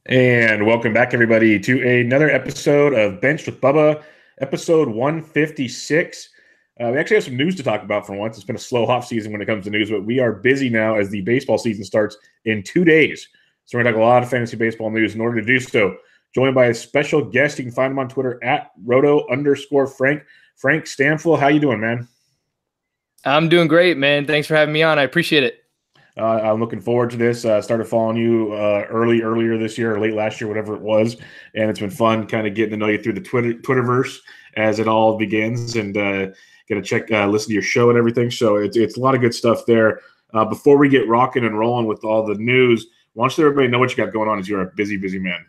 And welcome back, everybody, to another episode of Bench with Bubba, episode 156. We actually have some news to talk about for once. It's been a slow off season when it comes to news, but we are busy now as the baseball season starts in 2 days. So we're going to talk a lot of fantasy baseball news. In order to do so, joined by a special guest. You can find him on Twitter at roto_Frank. Frank Stampfl, how you doing, man? I'm doing great, man. Thanks for having me on. I appreciate it. I'm looking forward to this. Started following you earlier this year or late last year, whatever it was, and it's been fun kind of getting to know you through the Twitterverse as it all begins, and get to listen to your show and everything. So it's a lot of good stuff there. Before we get rocking and rolling with all the news, why don't you let everybody know what you got going on as you're a busy, busy man.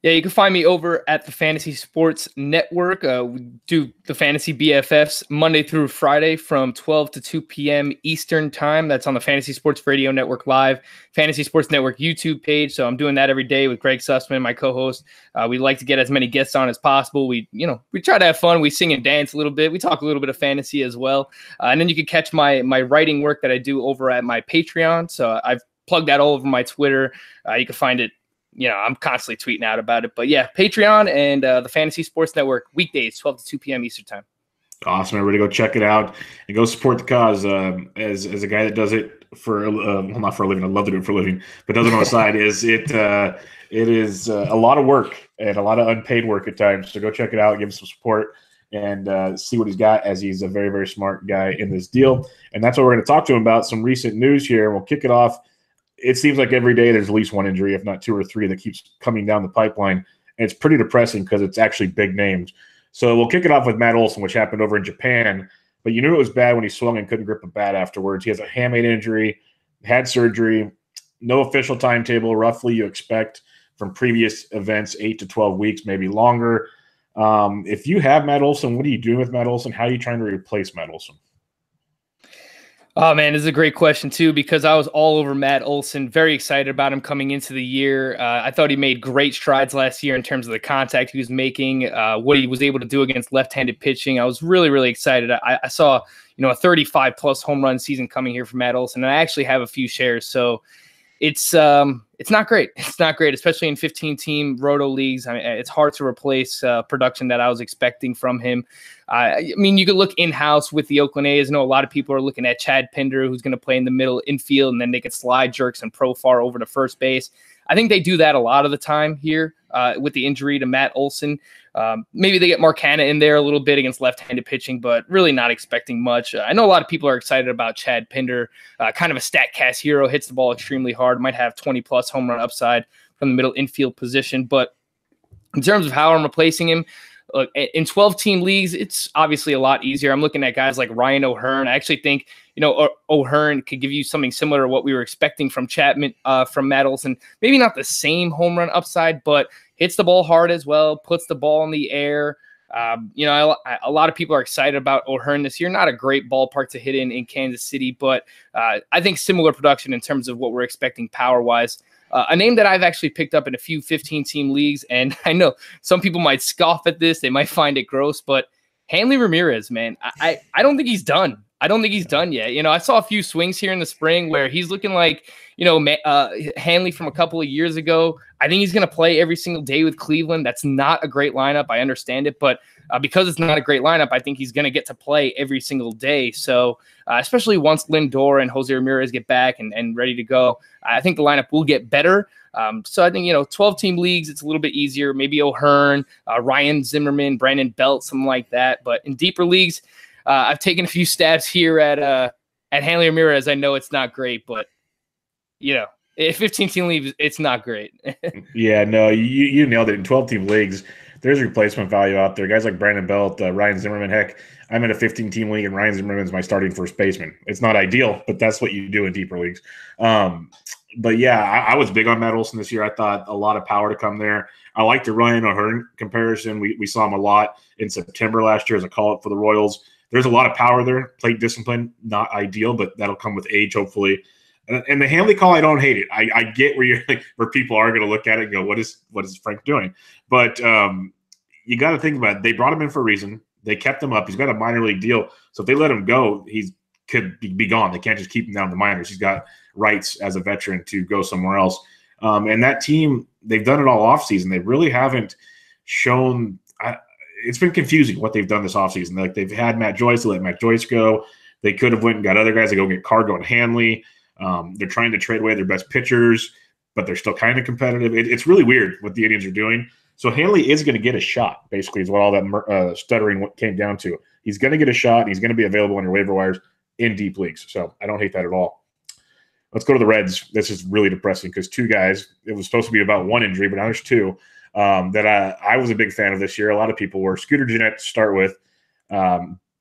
Yeah, you can find me over at the Fantasy Sports Network. We do the Fantasy BFFs Monday through Friday from 12 to 2 p.m. Eastern Time. That's on the Fantasy Sports Radio Network Live, Fantasy Sports Network YouTube page. So I'm doing that every day with Greg Sussman, my co-host. We like to get as many guests on as possible. We try to have fun. We sing and dance a little bit. We talk a little bit of fantasy as well. And then you can catch my writing work that I do over at my Patreon. So I've plugged that all over my Twitter. You can find it. I'm constantly tweeting out about it. But yeah, Patreon and the Fantasy Sports Network, weekdays, 12 to 2 p.m. Eastern Time. Awesome. Everybody go check it out and go support the cause. As a guy that does it for, not for a living, I love to do it for a living, but does it on the side, it is a lot of work and a lot of unpaid work at times. So go check it out, give him some support, and see what he's got, as he's a very, very smart guy in this deal. And that's what we're going to talk to him about, some recent news here. We'll kick it off. It seems like every day there's at least one injury, if not two or three, that keeps coming down the pipeline. And it's pretty depressing because it's actually big names. So we'll kick it off with Matt Olson, which happened over in Japan. But you knew it was bad when he swung and couldn't grip a bat afterwards. He has a hamate injury, had surgery, no official timetable. Roughly, you expect from previous events 8 to 12 weeks, maybe longer. If you have Matt Olson, what are you doing with Matt Olson? How are you trying to replace Matt Olson? Oh, man, this is a great question, too, because I was all over Matt Olson, very excited about him coming into the year. I thought he made great strides last year in terms of the contact he was making, what he was able to do against left-handed pitching. I was really, really excited. I saw, a 35-plus home run season coming here from Matt Olson, and I actually have a few shares, so it's not great. It's not great, especially in 15-team roto leagues. I mean, it's hard to replace production that I was expecting from him. You could look in-house with the Oakland A's. I know a lot of people are looking at Chad Pinder, who's going to play in the middle infield, and then they could slide Jerks and Profar over to first base. I think they do that a lot of the time here with the injury to Matt Olson. Maybe they get Marcana in there a little bit against left-handed pitching, but really not expecting much. I know a lot of people are excited about Chad Pinder, kind of a StatCast hero, hits the ball extremely hard, might have 20-plus home run upside from the middle infield position. But in terms of how I'm replacing him, look, in 12-team leagues, it's obviously a lot easier. I'm looking at guys like Ryan O'Hearn. I actually think, O'Hearn could give you something similar to what we were expecting from Chapman, from Matt Olson. Maybe not the same home run upside, but hits the ball hard as well, puts the ball in the air. A lot of people are excited about O'Hearn this year. Not a great ballpark to hit in Kansas City, but I think similar production in terms of what we're expecting power-wise. A name that I've actually picked up in a few 15-team leagues, and I know some people might scoff at this. They might find it gross, but Hanley Ramirez, man, I don't think he's done. I don't think he's done yet. I saw a few swings here in the spring where he's looking like, Hanley from a couple of years ago. I think he's going to play every single day with Cleveland. That's not a great lineup. I understand it, but because it's not a great lineup, I think he's going to get to play every single day. So especially once Lindor and Jose Ramirez get back and ready to go, I think the lineup will get better. So I think, 12-team leagues, it's a little bit easier. Maybe O'Hearn, Ryan Zimmerman, Brandon Belt, something like that. But in deeper leagues, I've taken a few stabs here at Hanley Ramirez. I know it's not great, but, if 15-team leagues, it's not great. Yeah, no, you nailed it. In 12-team leagues, there's replacement value out there. Guys like Brandon Belt, Ryan Zimmerman. Heck, I'm in a 15-team league, and Ryan Zimmerman's my starting first baseman. It's not ideal, but that's what you do in deeper leagues. But yeah, I was big on Matt Olson this year. I thought a lot of power to come there. I like the Ryan O'Hearn comparison. We saw him a lot in September last year as a call-up for the Royals. There's a lot of power there. Plate discipline, not ideal, but that'll come with age, hopefully. And the Hanley call, I don't hate it. I get where people are going to look at it and go, what is Frank doing? But you got to think about it. They brought him in for a reason. They kept him up. He's got a minor league deal. So if they let him go, he could be gone. They can't just keep him down in the minors. He's got rights as a veteran to go somewhere else. And that team, they've done it all offseason. They really haven't shown it's been confusing what they've done this offseason. Like they've had Matt Joyce, they let Matt Joyce go. They could have went and got other guys. They go get Cargo and Hanley. They're trying to trade away their best pitchers, but they're still kind of competitive. It's really weird what the Indians are doing. So Hanley is going to get a shot, basically, is what all that stuttering came down to. He's going to get a shot, and he's going to be available on your waiver wires in deep leagues. So I don't hate that at all. Let's go to the Reds. This is really depressing because two guys, it was supposed to be about one injury, but now there's two that I was a big fan of this year. A lot of people were. Scooter Gennett to start with,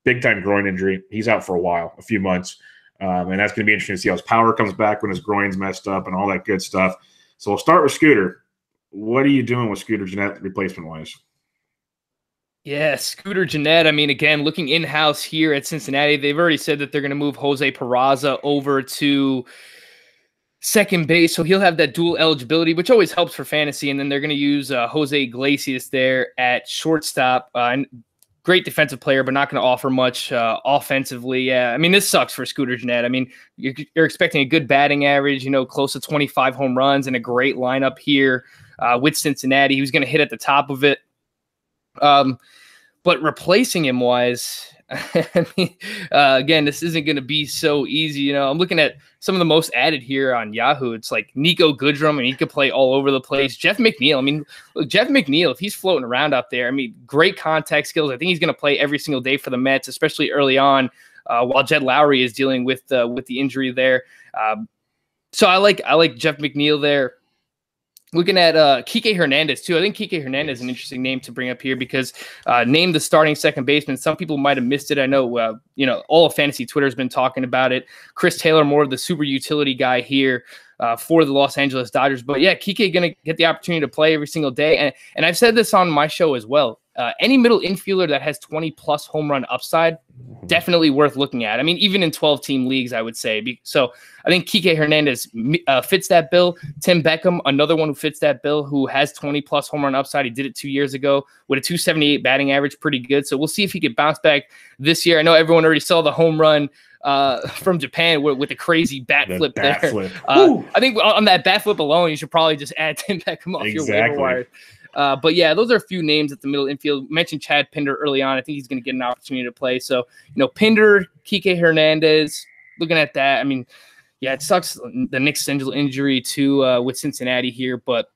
big-time groin injury. He's out for a while, a few months. And that's going to be interesting to see how his power comes back when his groin's messed up and all that good stuff. So we'll start with Scooter. What are you doing with Scooter Gennett replacement-wise? Yeah, Scooter Gennett. I mean, again, looking in-house here at Cincinnati, they've already said that they're going to move Jose Peraza over to second base, so he'll have that dual eligibility, which always helps for fantasy. And then they're going to use Jose Iglesias there at shortstop. And great defensive player, but not going to offer much offensively. Yeah, I mean, this sucks for Scooter Gennett. I mean, you're expecting a good batting average, close to 25 home runs and a great lineup here with Cincinnati. He was going to hit at the top of it. But replacing him wise, I mean, again, this isn't going to be so easy. I'm looking at some of the most added here on Yahoo. It's like Nico Goodrum, and he could play all over the place. Jeff McNeil. I mean, look, Jeff McNeil, if he's floating around out there, I mean, great contact skills. I think he's going to play every single day for the Mets, especially early on, while Jed Lowry is dealing with the injury there. So I like Jeff McNeil there. Looking at Kike Hernandez, too. I think Kike Hernandez is an interesting name to bring up here because named the starting second baseman. Some people might have missed it. I know, all of fantasy Twitter has been talking about it. Chris Taylor, more of the super utility guy here for the Los Angeles Dodgers. But, yeah, Kike going to get the opportunity to play every single day. And I've said this on my show as well. Any middle infielder that has 20-plus home run upside, definitely worth looking at. I mean, even in 12-team leagues, I would say. So I think Kike Hernandez fits that bill. Tim Beckham, another one who fits that bill, who has 20-plus home run upside. He did it 2 years ago with a 278 batting average, pretty good. So we'll see if he can bounce back this year. I know everyone already saw the home run from Japan with a crazy bat flip there. I think on that bat flip alone, you should probably just add Tim Beckham off your waiver wire. But yeah, those are a few names at the middle infield. Mentioned Chad Pinder early on. I think he's going to get an opportunity to play. So, Pinder, Kike Hernandez, looking at that. I mean, yeah, it sucks the Nick Senzel injury too with Cincinnati here. But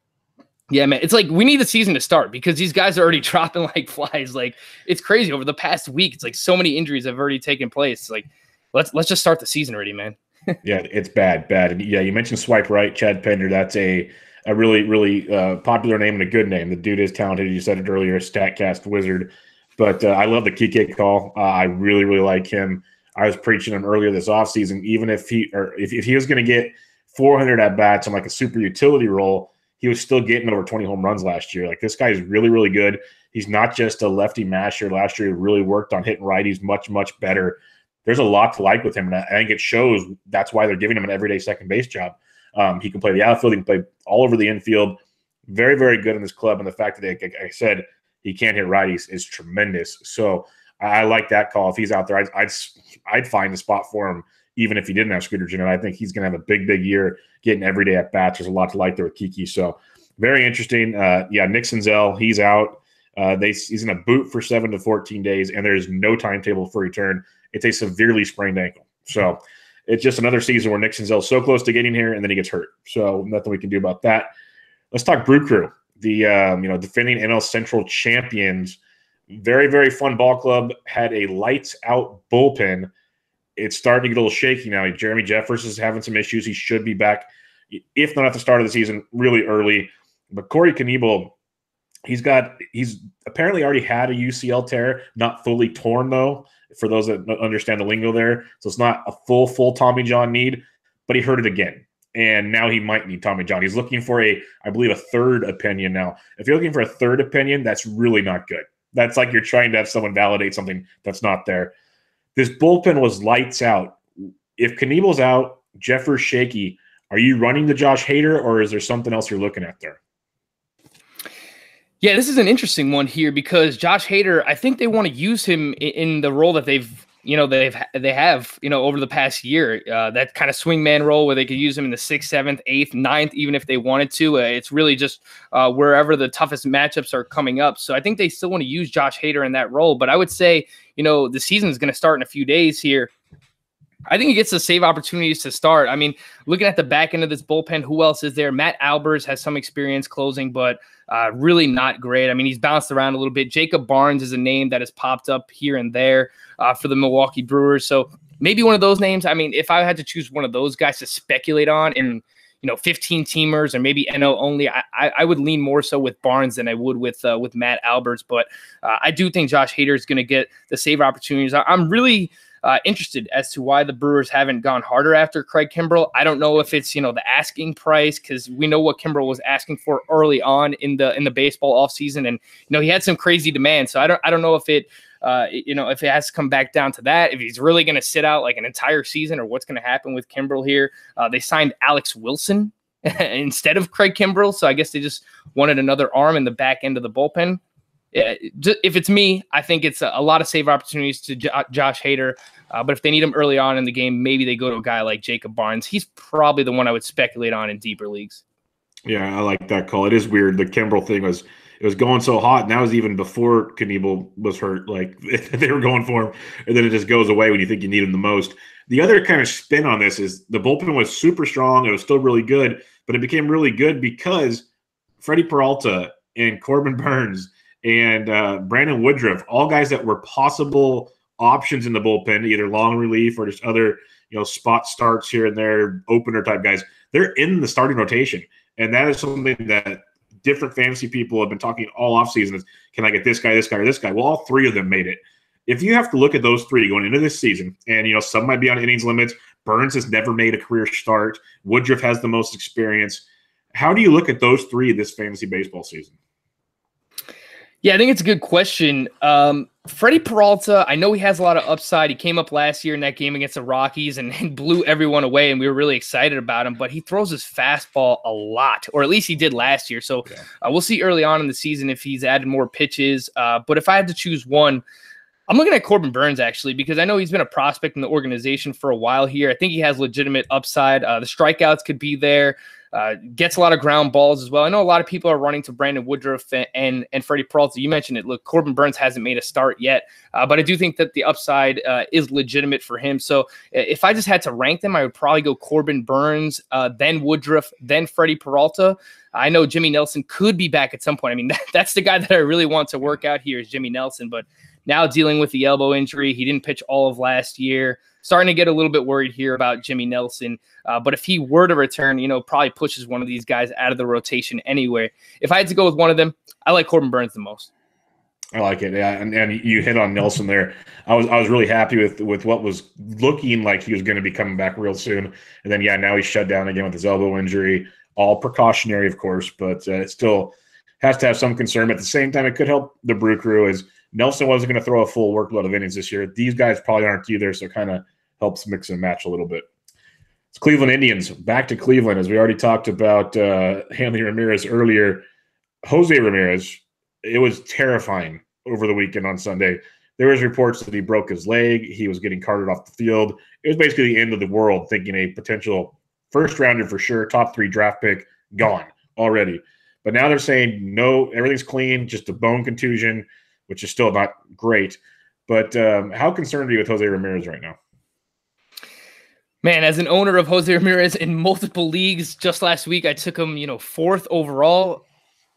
yeah, man, it's like we need the season to start because these guys are already dropping like flies. Like it's crazy over the past week. It's like so many injuries have already taken place. It's like let's just start the season already, man. Yeah, it's bad. And yeah, you mentioned swipe right, Chad Pinder. That's a really, really popular name and a good name. The dude is talented. You said it earlier, a StatCast wizard. But I love the Kike call. I really, really like him. I was preaching him earlier this offseason. Even if he was going to get 400 at-bats on like a super utility role, he was still getting over 20 home runs last year. Like this guy is really, really good. He's not just a lefty masher. Last year he really worked on hitting righties much, much better. There's a lot to like with him, and I think it shows. That's why they're giving him an everyday second base job. He can play the outfield. He can play all over the infield. Very, very good in this club. And the fact that, like I said, he can't hit righties is tremendous. So I like that call. If he's out there, I'd find a spot for him, even if he didn't have Scooter Gennett. I think he's going to have a big, big year getting every day at bats. There's a lot to like there with Kike. So very interesting. Yeah, Nick Senzel, he's out. He's in a boot for 7 to 14 days, and there's no timetable for return. It's a severely sprained ankle. So it's just another season where Nick Senzel's so close to getting here, and then he gets hurt. So nothing we can do about that. Let's talk Brew Crew, the defending NL Central champions. Very, very fun ball club. Had a lights-out bullpen. It's starting to get a little shaky now. Jeremy Jeffers is having some issues. He should be back, if not at the start of the season, really early. But Corey Knebel, he's apparently already had a UCL tear, not fully torn though, for those that understand the lingo there. So it's not a full Tommy John need, but he hurt it again. And now he might need Tommy John. He's looking for I believe, a third opinion now. If you're looking for a third opinion, that's really not good. That's like you're trying to have someone validate something that's not there. This bullpen was lights out. If Knebel's out, Jeffers shaky, are you running the Josh Hader, or is there something else you're looking at there? Yeah, this is an interesting one here because Josh Hader, I think they want to use him in the role that they've they have over the past year, that kind of swingman role where they could use him in the 6th, 7th, 8th, 9th, even if they wanted to. It's really just wherever the toughest matchups are coming up. So I think they still want to use Josh Hader in that role. But I would say, the season is going to start in a few days here. I think he gets to save opportunities to start. I mean, looking at the back end of this bullpen, who else is there? Matt Albers has some experience closing, but really not great. I mean, he's bounced around a little bit. Jacob Barnes is a name that has popped up here and there for the Milwaukee Brewers. So maybe one of those names. I mean, if I had to choose one of those guys to speculate on in 15 teamers or maybe NL only, I would lean more so with Barnes than I would with Matt Albers. But I do think Josh Hader is going to get the save opportunities. I'm really interested as to why the Brewers haven't gone harder after Craig Kimbrel. I don't know if it's, the asking price, because we know what Kimbrel was asking for early on in the baseball offseason. And, he had some crazy demands. So I don't know if it, if it has to come back down to that, if he's really going to sit out like an entire season or what's going to happen with Kimbrel here. They signed Alex Wilson instead of Craig Kimbrel. So I guess they just wanted another arm in the back end of the bullpen. If it's me, I think it's a lot of save opportunities to Josh Hader. But if they need him early on in the game, maybe they go to a guy like Jacob Barnes. He's probably the one I would speculate on in deeper leagues. Yeah, I like that call. It is weird. The Kimbrel thing was going so hot, and that was even before Knebel was hurt. Like they were going for him, and then it just goes away when you think you need him the most. The other kind of spin on this is the bullpen was super strong. It was still really good, but it became really good because Freddie Peralta and Corbin Burns and Brandon Woodruff, all guys that were possible options in the bullpen, either long relief or just other, spot starts here and there, opener type guys. They're in the starting rotation. And that is something that different fantasy people have been talking all offseason is, can I get this guy, or this guy? Well, all three of them made it. If you have to look at those three going into this season, and, some might be on innings limits, Burns has never made a career start, Woodruff has the most experience. How do you look at those three this fantasy baseball season? Yeah, I think it's a good question. Freddie Peralta, I know he has a lot of upside. He came up last year in that game against the Rockies and blew everyone away, and we were really excited about him. But he throws his fastball a lot, or at least he did last year. So we'll see early on in the season if he's added more pitches. But if I had to choose one, I'm looking at Corbin Burns, actually, because I know he's been a prospect in the organization for a while here. I think he has legitimate upside. The strikeouts could be there. Gets a lot of ground balls as well. I know a lot of people are running to Brandon Woodruff and Freddie Peralta. You mentioned it. Look, Corbin Burns hasn't made a start yet, but I do think that the upside is legitimate for him. So if I just had to rank them, I would probably go Corbin Burns, then Woodruff, then Freddie Peralta. I know Jimmy Nelson could be back at some point. I mean, that's the guy that I really want to work out here is Jimmy Nelson, but now dealing with the elbow injury, he didn't pitch all of last year. Starting to get a little bit worried here about Jimmy Nelson. But if he were to return, probably pushes one of these guys out of the rotation anyway. If I had to go with one of them, I like Corbin Burns the most. I like it, yeah. And you hit on Nelson there. I was really happy with what was looking like he was going to be coming back real soon. And then, now he's shut down again with his elbow injury. All precautionary, of course, but it still has to have some concern. But at the same time, it could help the Brew Crew as Nelson wasn't going to throw a full workload of innings this year. These guys probably aren't either, so kind of helps mix and match a little bit. It's Cleveland Indians. Back to Cleveland, as we already talked about Hanley Ramirez earlier. Jose Ramirez, it was terrifying over the weekend on Sunday. There was reports that he broke his leg. He was getting carted off the field. It was basically the end of the world, thinking a potential first-rounder for sure, top 3 draft pick, gone already. But now they're saying, no, everything's clean, just a bone contusion, which is still not great. But how concerned are you with Jose Ramirez right now? Man, as an owner of Jose Ramirez in multiple leagues, just last week I took him, 4th overall.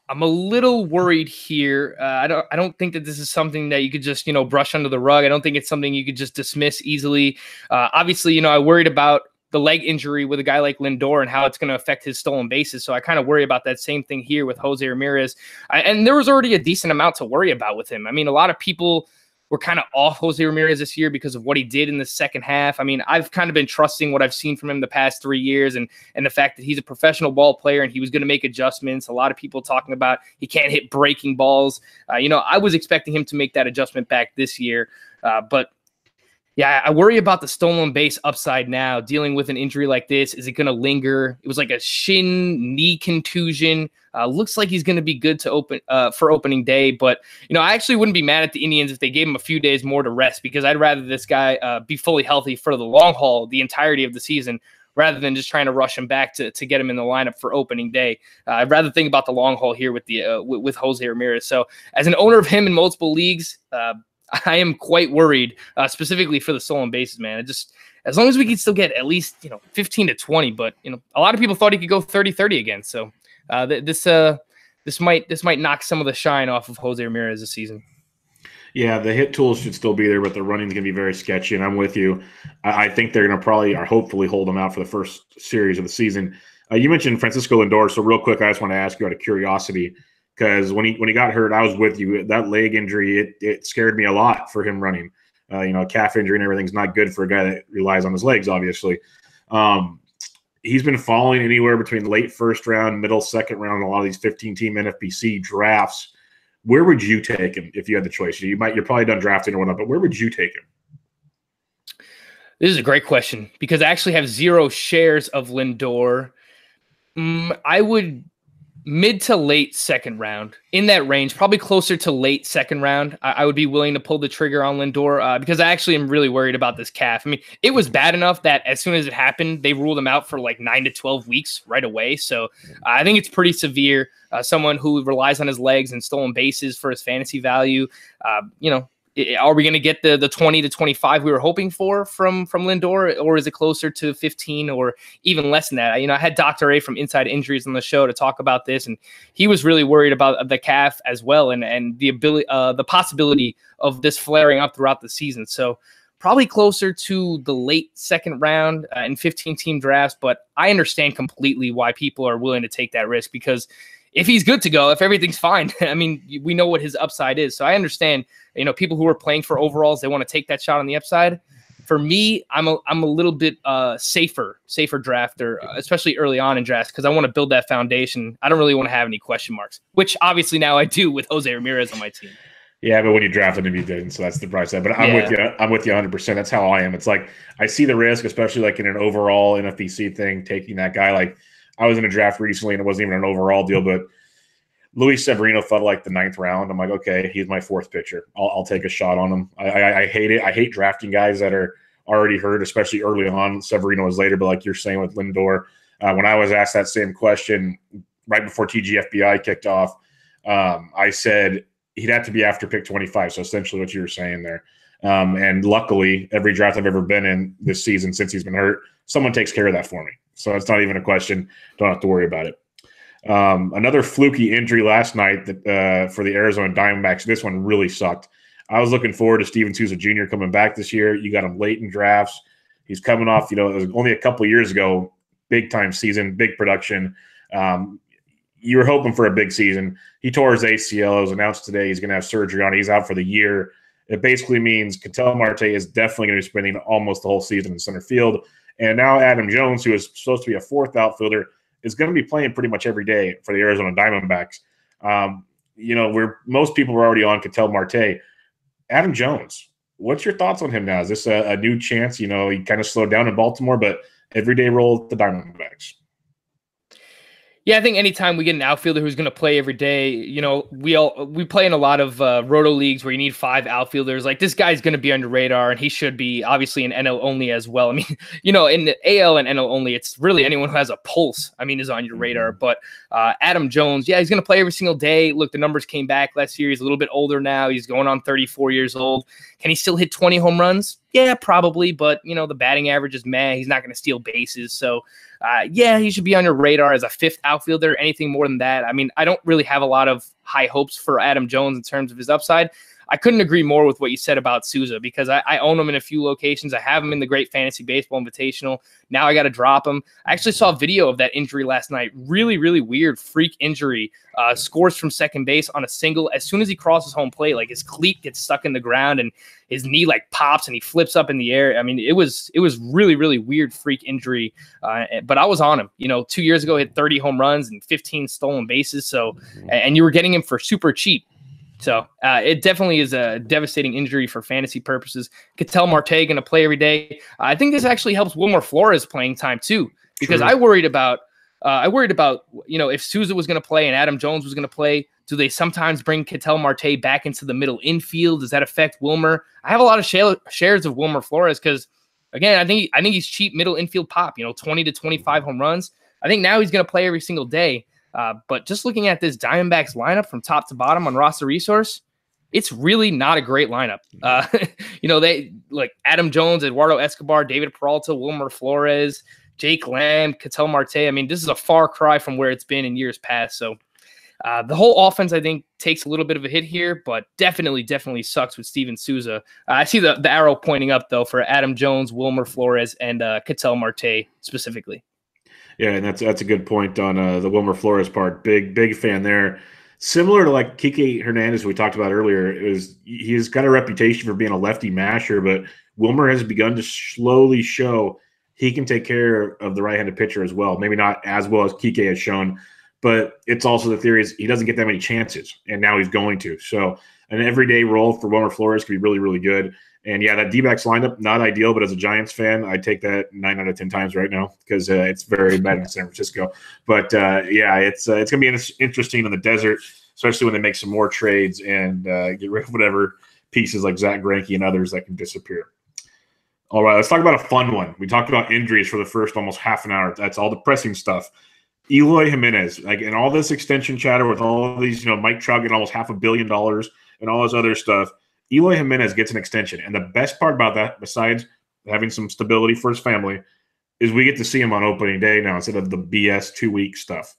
I'm a little worried here. I don't think that this is something that you could just, brush under the rug. I don't think it's something you could just dismiss easily. Obviously, I worried about the leg injury with a guy like Lindor and how it's going to affect his stolen bases. So I kind of worry about that same thing here with Jose Ramirez. And there was already a decent amount to worry about with him. I mean, a lot of people were kind of off Jose Ramirez this year because of what he did in the second half. I mean, I've kind of been trusting what I've seen from him the past 3 years and the fact that he's a professional ball player and he was going to make adjustments. A lot of people talking about he can't hit breaking balls. I was expecting him to make that adjustment back this year. But Yeah, I worry about the stolen base upside now. Dealing with an injury like this, is it going to linger? It was like a shin knee contusion. Looks like he's going to be good to open for opening day. But I actually wouldn't be mad at the Indians if they gave him a few days more to rest, because I'd rather this guy be fully healthy for the long haul, the entirety of the season, rather than just trying to rush him back to get him in the lineup for opening day. I'd rather think about the long haul here with the with Jose Ramirez. So as an owner of him in multiple leagues, I am quite worried, specifically for the stolen bases, man. As long as we can still get at least 15 to 20, but a lot of people thought he could go 30-30 again. So this might knock some of the shine off of Jose Ramirez this season. Yeah, the hit tools should still be there, but the running's going to be very sketchy, and I'm with you. I think they're going to probably or hopefully hold him out for the first series of the season. You mentioned Francisco Lindor, so real quick, I just want to ask you out of curiosity, because when he got hurt, I was with you. That leg injury, it scared me a lot for him running. Calf injury and everything's not good for a guy that relies on his legs, obviously. He's been falling anywhere between late first round, middle second round, a lot of these 15-team NFBC drafts. Where would you take him if you had the choice? You're probably done drafting or whatnot, but where would you take him? This is a great question, because I actually have 0 shares of Lindor. I would mid to late second round, in that range, probably closer to late second round. I would be willing to pull the trigger on Lindor because I actually am really worried about this calf. I mean, it was bad enough that as soon as it happened, they ruled him out for like 9 to 12 weeks right away. So I think it's pretty severe. Someone who relies on his legs and stolen bases for his fantasy value, are we going to get the 20 to 25 we were hoping for from Lindor, or is it closer to 15 or even less than that? I had Dr. A from Inside Injuries on the show to talk about this, and he was really worried about the calf as well, and the possibility of this flaring up throughout the season. So probably closer to the late second round in 15-team drafts, but I understand completely why people are willing to take that risk, because if he's good to go, if everything's fine, I mean, we know what his upside is. So I understand, people who are playing for overalls, they want to take that shot on the upside. For me, I'm a little bit safer drafter, especially early on in drafts, because I want to build that foundation. I don't really want to have any question marks, which obviously now I do with Jose Ramirez on my team. Yeah, but when you draft him, you didn't, so that's the price side. But I'm with you. I'm with you 100%. That's how I am. It's like I see the risk, especially like in an overall NFBC thing, taking that guy. Like I was in a draft recently, and it wasn't even an overall deal, but Luis Severino felt like the 9th round. I'm like, okay, he's my 4th pitcher. I'll take a shot on him. I hate it. I hate drafting guys that are already hurt, especially early on. Severino was later, but like you're saying with Lindor, when I was asked that same question right before TGFBI kicked off, I said he'd have to be after pick 25. So essentially what you were saying there. And luckily, every draft I've ever been in this season since he's been hurt, someone takes care of that for me. So it's not even a question. Don't have to worry about it. Another fluky injury last night that for the Arizona Diamondbacks. This one really sucked. I was looking forward to Steven Souza Jr. coming back this year. You got him late in drafts. He's coming off, it was only a couple years ago, big-time season, big production. You were hoping for a big season. He tore his ACL. It was announced today he's going to have surgery on it. He's out for the year. It basically means Ketel Marte is definitely going to be spending almost the whole season in center field. And now Adam Jones, who is supposed to be a 4th outfielder, is going to be playing pretty much every day for the Arizona Diamondbacks. Where most people were already on Ketel Marte. Adam Jones, what's your thoughts on him now? Is this a new chance? He kind of slowed down in Baltimore, but everyday role at the Diamondbacks. Yeah, I think anytime we get an outfielder who's going to play every day, we play in a lot of roto leagues where you need 5 outfielders. Like this guy's going to be on your radar, and he should be obviously in NL only as well. I mean, in the AL and NL only, it's really anyone who has a pulse, is on your radar. But Adam Jones, yeah, he's going to play every single day. Look, the numbers came back last year. He's a little bit older now. He's going on 34 years old. Can he still hit 20 home runs? Yeah, probably. But, the batting average is meh. He's not going to steal bases. So, yeah, he should be on your radar as a 5th outfielder. Anything more than that, I don't really have a lot of high hopes for Adam Jones in terms of his upside. I couldn't agree more with what you said about Souza, because I own him in a few locations. I have him in the Great Fantasy Baseball Invitational. Now I got to drop him. I actually saw a video of that injury last night. Really, really weird freak injury. Scores from second base on a single. As soon as he crosses home plate, like his cleat gets stuck in the ground and his knee like pops and he flips up in the air. It was really, really weird freak injury. But I was on him. 2 years ago, hit 30 home runs and 15 stolen bases. So, and you were getting him for super cheap. So it definitely is a devastating injury for fantasy purposes. Ketel Marte going to play every day. I think this actually helps Wilmer Flores playing time too, because True. I worried about if Souza was going to play and Adam Jones was going to play. Do they sometimes bring Ketel Marte back into the middle infield? Does that affect Wilmer? I have a lot of shares of Wilmer Flores because, again, I think he's cheap middle infield pop. 20 to 25 home runs. I think now he's going to play every single day. But just looking at this Diamondbacks lineup from top to bottom on roster resource, it's really not a great lineup. They like Adam Jones, Eduardo Escobar, David Peralta, Wilmer Flores, Jake Lamb, Ketel Marte. I mean, this is a far cry from where it's been in years past. So the whole offense, I think, takes a little bit of a hit here, but definitely sucks with Steven Souza. I see the arrow pointing up, though, for Adam Jones, Wilmer Flores, and Ketel Marte specifically. Yeah, and that's a good point on the Wilmer Flores part. Big fan there. Similar to like Kike Hernandez we talked about earlier, he's got a reputation for being a lefty masher, but Wilmer has begun to slowly show he can take care of the right-handed pitcher as well. Maybe not as well as Kike has shown, but it's also the theory is he doesn't get that many chances, and now he's going to. So an everyday role for Wilmer Flores could be really, really good. And yeah, that D-backs lineup, not ideal, but as a Giants fan, I take that 9 out of 10 times right now because it's very bad in San Francisco. But it's going to be interesting in the desert, especially when they make some more trades and get rid of whatever pieces like Zach Greinke and others that can disappear. All right, let's talk about a fun one. We talked about injuries for the first almost half an hour. That's all depressing stuff. Eloy Jimenez, like in all this extension chatter with all these, Mike Trout getting almost $500 million and all this other stuff, Eloy Jimenez gets an extension. And the best part about that, besides having some stability for his family, is we get to see him on opening day now instead of the BS 2-week stuff.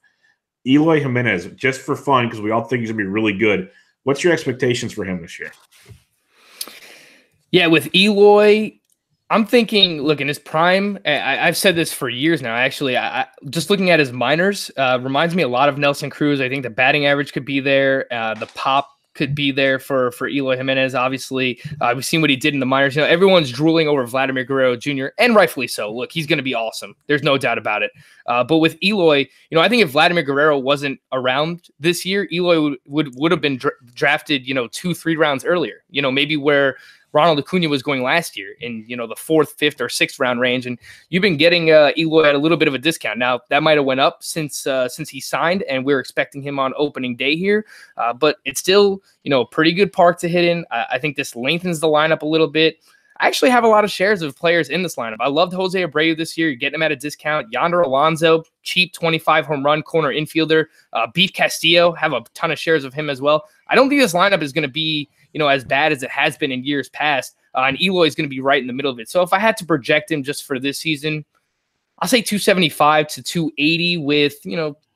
Eloy Jimenez, just for fun, because we all think he's going to be really good. What's your expectations for him this year? Yeah, with Eloy, I'm thinking, look, in his prime, I've said this for years now, actually. I just looking at his minors, reminds me a lot of Nelson Cruz. I think the batting average could be there. The pop could be there for Eloy Jimenez, obviously. We've seen what he did in the minors. Everyone's drooling over Vladimir Guerrero Jr., and rightfully so. Look, he's going to be awesome. There's no doubt about it. But with Eloy, I think if Vladimir Guerrero wasn't around this year, Eloy would have been drafted, 2-3 rounds earlier. Maybe where Ronald Acuna was going last year in, the 4th, 5th, or 6th round range. And you've been getting Eloy at a little bit of a discount. Now, that might have went up since he signed, and we're expecting him on opening day here. But it's still, a pretty good park to hit in. I think this lengthens the lineup a little bit. I actually have a lot of shares of players in this lineup. I loved Jose Abreu this year. You're getting him at a discount. Yonder Alonso, cheap 25 home run corner infielder. Beat Castillo, have a ton of shares of him as well. I don't think this lineup is going to be as bad as it has been in years past. And Eloy is going to be right in the middle of it. So if I had to project him just for this season, I'll say 275 to 280 with,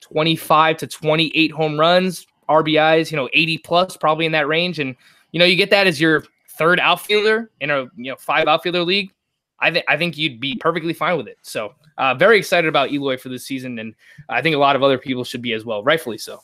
25 to 28 home runs, RBIs, 80 plus, probably in that range. And, you get that as your third outfielder in a 5 outfielder league. I think you'd be perfectly fine with it. So very excited about Eloy for this season. And I think a lot of other people should be as well, rightfully so.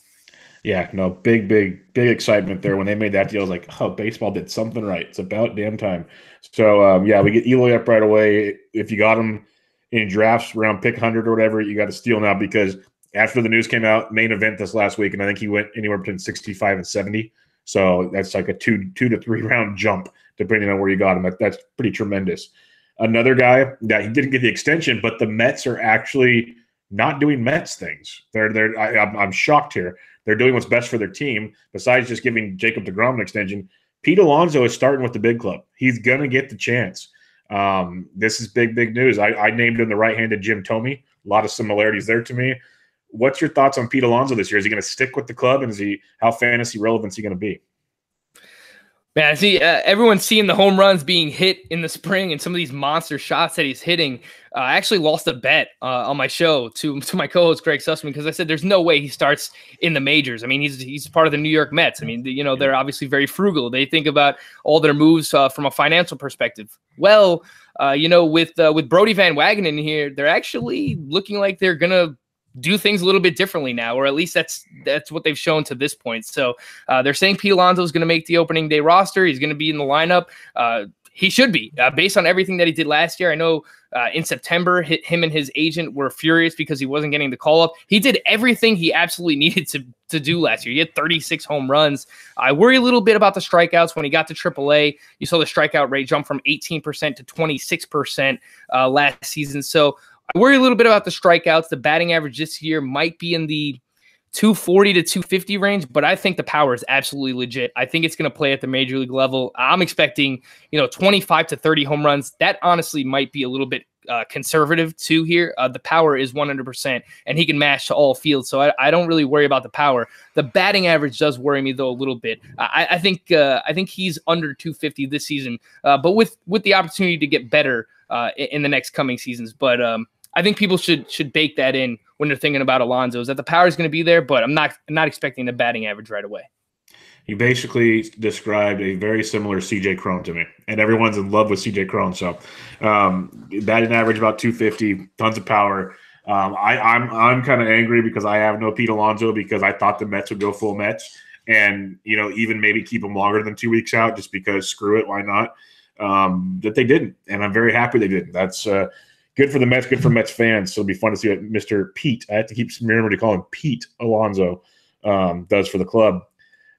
Yeah, no, big excitement there when they made that deal. I was like, oh, baseball did something right. It's about damn time. So, we get Eloy up right away. If you got him in drafts around pick 100 or whatever, you got to steal now because after the news came out, main event this last week, and I think he went anywhere between 65 and 70. So that's like a 2 to 3 round jump, depending on where you got him. That's pretty tremendous. Another guy that he didn't get the extension, but the Mets are actually not doing Mets things. I'm shocked here. They're doing what's best for their team, besides just giving Jacob deGrom an extension. Pete Alonso is starting with the big club. He's going to get the chance. This is big news. I named him the right-handed Jim Thome. A lot of similarities there to me. What's your thoughts on Pete Alonso this year? Is he going to stick with the club, and how fantasy relevant is he going to be? Man, I see everyone's seeing the home runs being hit in the spring and some of these monster shots that he's hitting. I actually lost a bet on my show to my co-host Greg Sussman because I said there's no way he starts in the majors. I mean, he's part of the New York Mets. I mean, they're obviously very frugal. They think about all their moves from a financial perspective. Well, with Brody Van Wagenen here, they're actually looking like they're gonna do things a little bit differently now, or at least that's what they've shown to this point. So they're saying Pete Alonso is going to make the opening day roster. He's going to be in the lineup. He should be based on everything that he did last year. I know in September. Him and his agent were furious because he wasn't getting the call-up. He did everything he absolutely needed to do last year. He had 36 home runs. I worry a little bit about the strikeouts. When he got to AAA, you saw the strikeout rate jump from 18% to 26% last season. So I worry a little bit about the strikeouts. The batting average this year might be in the 240 to 250 range, but I think the power is absolutely legit. I think it's going to play at the major league level. I'm expecting, 25 to 30 home runs. That honestly might be a little bit conservative too here. The power is 100%, and he can mash to all fields. So I don't really worry about the power. The batting average does worry me though a little bit. I think he's under 250 this season, but with the opportunity to get better in the next coming seasons. But I think people should bake that in when they're thinking about Alonso, is that the power is going to be there, but I'm not expecting the batting average right away. You basically described a very similar CJ Cron to me, and everyone's in love with CJ Cron. So batting average about 250, tons of power. I'm kind of angry because I have no Pete Alonso, because I thought the Mets would go full Mets and, even maybe keep him longer than 2 weeks out, just because screw it, why not? That they didn't, and I'm very happy they didn't. That's good for the Mets, good for Mets fans. So it'll be fun to see what Mr. Pete, I have to keep remembering to call him Pete Alonso, does for the club.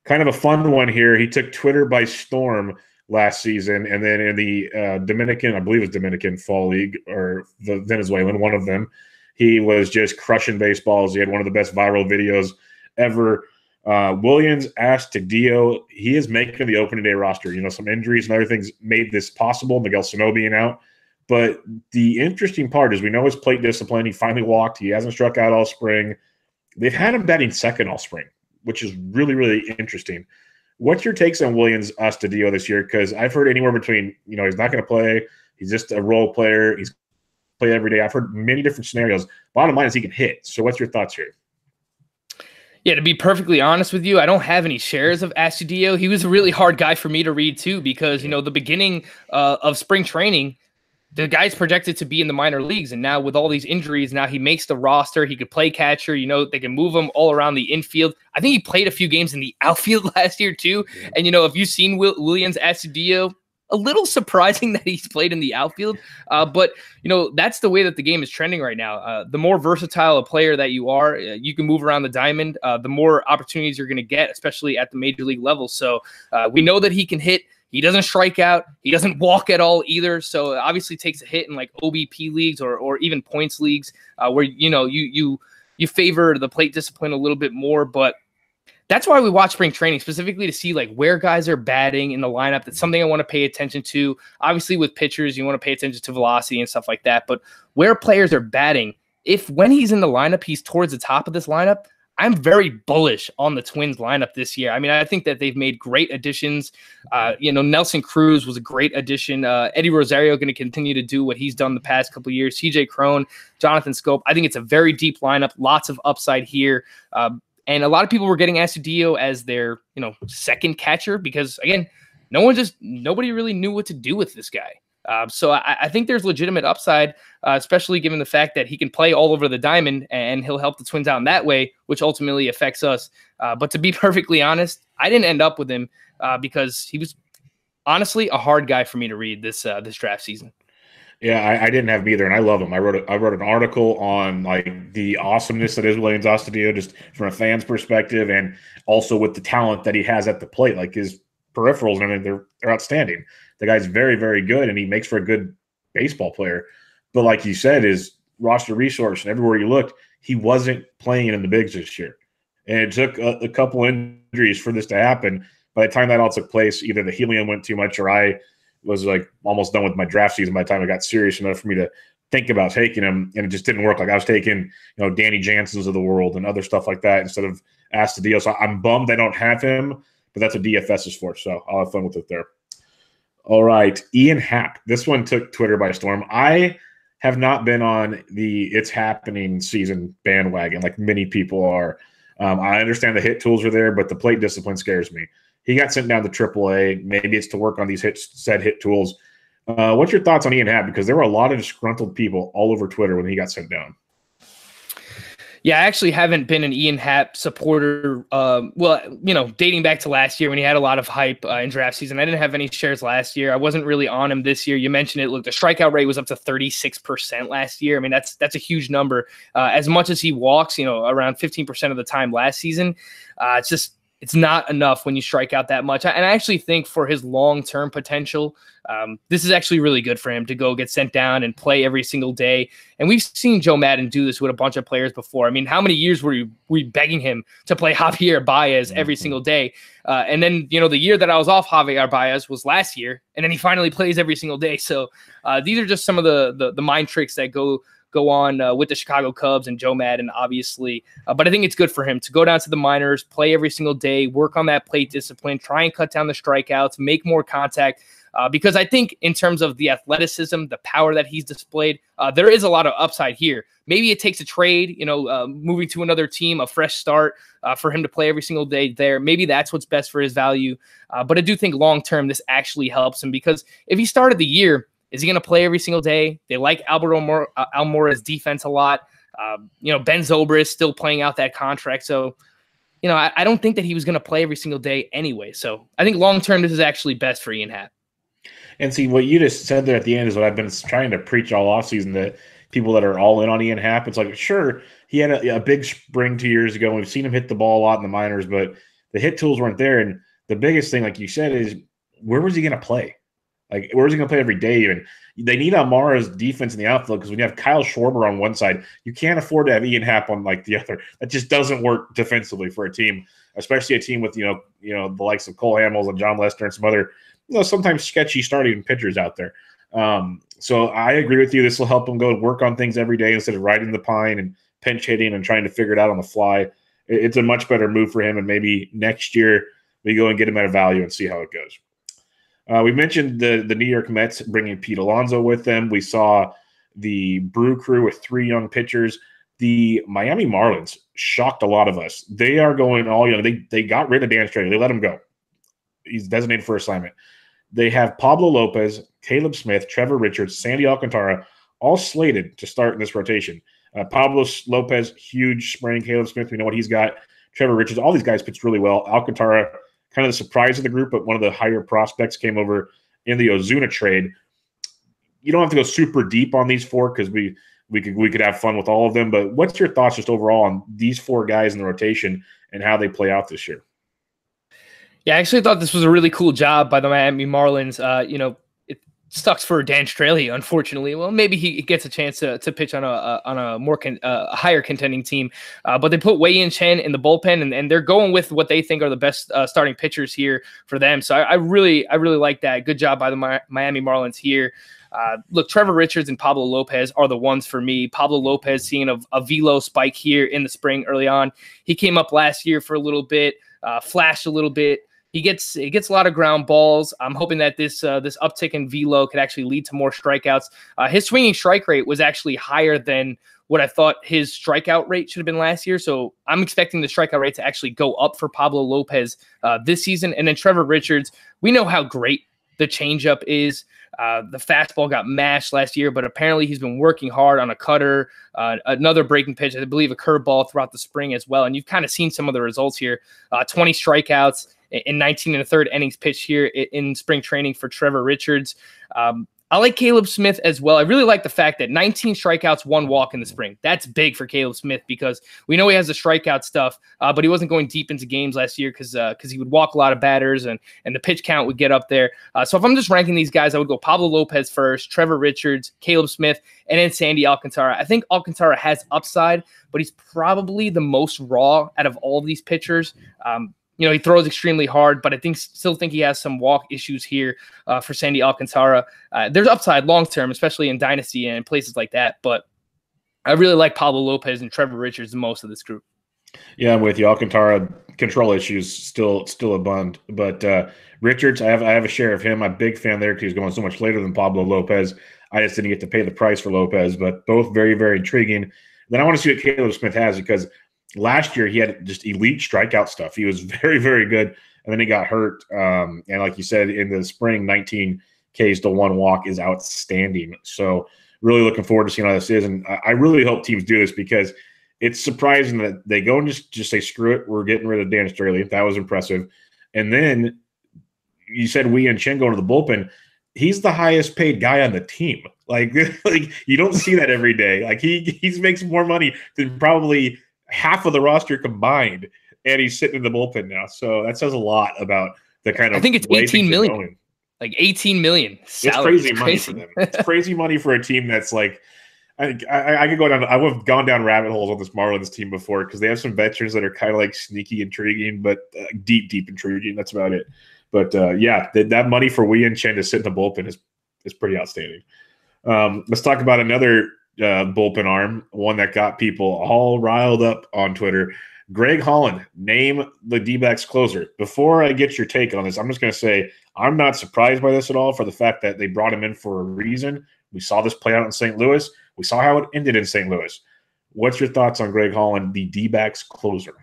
Kind of a fun one here. He took Twitter by storm last season, and then in the Dominican, I believe it was Dominican Fall League, or the Venezuelan, one of them, he was just crushing baseballs. He had one of the best viral videos ever. Williams asked to Dio. He is making the opening day roster. Some injuries and other things made this possible, Miguel Sano being out. But the interesting part is we know his plate discipline. He finally walked. He hasn't struck out all spring. They've had him batting second all spring, which is really, really interesting. What's your takes on Williams Astudillo this year? Because I've heard anywhere between, he's not going to play. He's just a role player. He's play every day. I've heard many different scenarios. Bottom line is he can hit. So what's your thoughts here? Yeah, to be perfectly honest with you, I don't have any shares of Astudillo. He was a really hard guy for me to read too, because, the beginning of spring training, the guy's projected to be in the minor leagues, and now with all these injuries, now he makes the roster. He could play catcher. They can move him all around the infield. I think he played a few games in the outfield last year too. And, if you've seen Williams Astudillo, a little surprising that he's played in the outfield. But, that's the way that the game is trending right now. The more versatile a player that you are, you can move around the diamond, the more opportunities you're going to get, especially at the major league level. So we know that he can hit. He doesn't strike out. He doesn't walk at all either. So it obviously takes a hit in like OBP leagues or even points leagues where, you favor the plate discipline a little bit more. But that's why we watch spring training, specifically to see like where guys are batting in the lineup. That's something I want to pay attention to. Obviously with pitchers, you want to pay attention to velocity and stuff like that. But where players are batting, when he's in the lineup, he's towards the top of this lineup, I'm very bullish on the Twins lineup this year. I mean, I think that they've made great additions. Nelson Cruz was a great addition. Eddie Rosario going to continue to do what he's done the past couple of years. CJ Cron, Jonathan Scope. I think it's a very deep lineup. Lots of upside here. And a lot of people were getting Astudillo as their, second catcher because, again, nobody really knew what to do with this guy. So I think there's legitimate upside, especially given the fact that he can play all over the diamond and he'll help the Twins out in that way, which ultimately affects us. But to be perfectly honest, I didn't end up with him because he was honestly a hard guy for me to read this draft season. Yeah, I didn't have him either, and I love him. I wrote an article on like the awesomeness that is Williams Astudillo, just from a fan's perspective, and also with the talent that he has at the plate. Like his peripherals, they're outstanding. The guy's very, very good, and he makes for a good baseball player. But like you said, his roster resource and everywhere you looked, he wasn't playing in the bigs this year. And it took a couple injuries for this to happen. By the time that all took place, either the helium went too much or I was like almost done with my draft season by the time it got serious enough for me to think about taking him, and it just didn't work. Like I was taking, Danny Jansen's of the world and other stuff like that instead of Astudillo. So I'm bummed I don't have him, but that's what DFS is for. So I'll have fun with it there. All right, Ian Happ. This one took Twitter by storm. I have not been on the It's Happening season bandwagon like many people are. I understand the hit tools are there, but the plate discipline scares me. He got sent down to AAA. Maybe it's to work on these said hit tools. What's your thoughts on Ian Happ? Because there were a lot of disgruntled people all over Twitter when he got sent down. Yeah, I actually haven't been an Ian Happ supporter. Dating back to last year when he had a lot of hype in draft season. I didn't have any shares last year. I wasn't really on him this year. You mentioned it. Look, the strikeout rate was up to 36% last year. I mean, that's a huge number. As much as he walks, around 15% of the time last season, it's not enough when you strike out that much. And I actually think for his long-term potential, this is actually really good for him to go get sent down and play every single day. And we've seen Joe Maddon do this with a bunch of players before. I mean, how many years were we begging him to play Javier Baez every single day? And then, the year that I was off Javier Baez was last year, and then he finally plays every single day. So these are just some of the mind tricks that go on with the Chicago Cubs and Joe Maddon, obviously. But I think it's good for him to go down to the minors, play every single day, work on that plate discipline, try and cut down the strikeouts, make more contact. Because I think in terms of the athleticism, the power that he's displayed, there is a lot of upside here. Maybe it takes a trade, moving to another team, a fresh start for him to play every single day there. Maybe that's what's best for his value. But I do think long-term this actually helps him, because if he started the year, is he going to play every single day? They like Albert Almora's defense a lot. Ben Zobrist is still playing out that contract. So, I don't think that he was going to play every single day anyway. So I think long-term this is actually best for Ian Happ. And see, what you just said there at the end is what I've been trying to preach all offseason to people that are all in on Ian Happ. It's like, sure, he had a big spring 2 years ago. We've seen him hit the ball a lot in the minors, but the hit tools weren't there. And the biggest thing, like you said, is where was he going to play? Like, where is he going to play every day even? They need Almora's defense in the outfield, because when you have Kyle Schwarber on one side, you can't afford to have Ian Happ on the other. That just doesn't work defensively for a team, especially a team with the likes of Cole Hamels and John Lester and some other sometimes sketchy starting pitchers out there. So I agree with you. This will help him go work on things every day instead of riding the pine and pinch hitting and trying to figure it out on the fly. It's a much better move for him, and maybe next year we go and get him at a value and see how it goes. We mentioned the New York Mets bringing Pete Alonso with them. We saw the Brew Crew with 3 young pitchers. The Miami Marlins shocked a lot of us. They are going all young. They got rid of Dan Strader. They let him go. He's designated for assignment. They have Pablo Lopez, Caleb Smith, Trevor Richards, Sandy Alcantara, all slated to start in this rotation. Pablo Lopez, huge spring. Caleb Smith, we know what he's got. Trevor Richards, all these guys pitched really well. Alcantara, kind of the surprise of the group, but one of the higher prospects, came over in the Ozuna trade. You don't have to go super deep on these 4, because we could have fun with all of them. But what's your thoughts just overall on these 4 guys in the rotation and how they play out this year? Yeah, I actually thought this was a really cool job by the Miami Marlins. It sucks for Dan Strader, unfortunately. Well, maybe he gets a chance to pitch on a more higher contending team. But they put Wei-Yin Chen in the bullpen, and they're going with what they think are the best starting pitchers here for them. So I really like that. Good job by the Miami Marlins here. Look, Trevor Richards and Pablo Lopez are the ones for me. Pablo Lopez seeing a velo spike here in the spring early on. He came up last year for a little bit, flashed a little bit. He gets a lot of ground balls. I'm hoping that this uptick in velo could actually lead to more strikeouts. His swinging strike rate was actually higher than what I thought his strikeout rate should have been last year. So I'm expecting the strikeout rate to actually go up for Pablo Lopez this season. And then Trevor Richards, we know how great the changeup is. The fastball got mashed last year, but apparently he's been working hard on a cutter, another breaking pitch, I believe a curveball throughout the spring as well. And you've kind of seen some of the results here. 20 strikeouts in 19 1/3 innings pitched here in spring training for Trevor Richards. I like Caleb Smith as well. I really like the fact that 19 strikeouts, 1 walk in the spring. That's big for Caleb Smith, because we know he has the strikeout stuff, but he wasn't going deep into games last year because he would walk a lot of batters and the pitch count would get up there. So if I'm just ranking these guys, I would go Pablo Lopez first, Trevor Richards, Caleb Smith, and then Sandy Alcantara. I think Alcantara has upside, but he's probably the most raw out of all of these pitchers. He throws extremely hard, but I still think he has some walk issues here for Sandy Alcantara. There's upside long-term, especially in Dynasty and places like that. But I really like Pablo Lopez and Trevor Richards the most of this group. Yeah, I'm with you. Alcantara control issues still abund. But Richards, I have a share of him. I'm a big fan there because he's going so much later than Pablo Lopez. I just didn't get to pay the price for Lopez, but both very, very intriguing. Then I want to see what Caleb Smith has, because last year he had just elite strikeout stuff. He was very, very good, and then he got hurt. And like you said, in the spring, 19 Ks to 1 walk is outstanding. So really looking forward to seeing how this is. And I really hope teams do this, because it's surprising that they go and just say, screw it, we're getting rid of Dan Straily. That was impressive. And then you said Wei and Chen going to the bullpen. He's the highest paid guy on the team. Like you don't see that every day. Like he makes more money than probably half of the roster combined, and he's sitting in the bullpen now. So that says a lot about the kind of I think it's 18 million. Like 18 million. It's crazy money for them. It's crazy money for a team that's like I could go down. I would have gone down rabbit holes on this Marlins team before because they have some veterans that are kind of like sneaky, intriguing, but deep intriguing. That's about it. But that money for Wei and Chen to sit in the bullpen is pretty outstanding. Let's talk about another bullpen arm, one that got people all riled up on Twitter. Greg Holland, name the D-backs closer. Before I get your take on this, I'm just going to say I'm not surprised by this at all for the fact that they brought him in for a reason. We saw this play out in St. Louis. We saw how it ended in St. Louis. What's your thoughts on Greg Holland, the D-backs closer?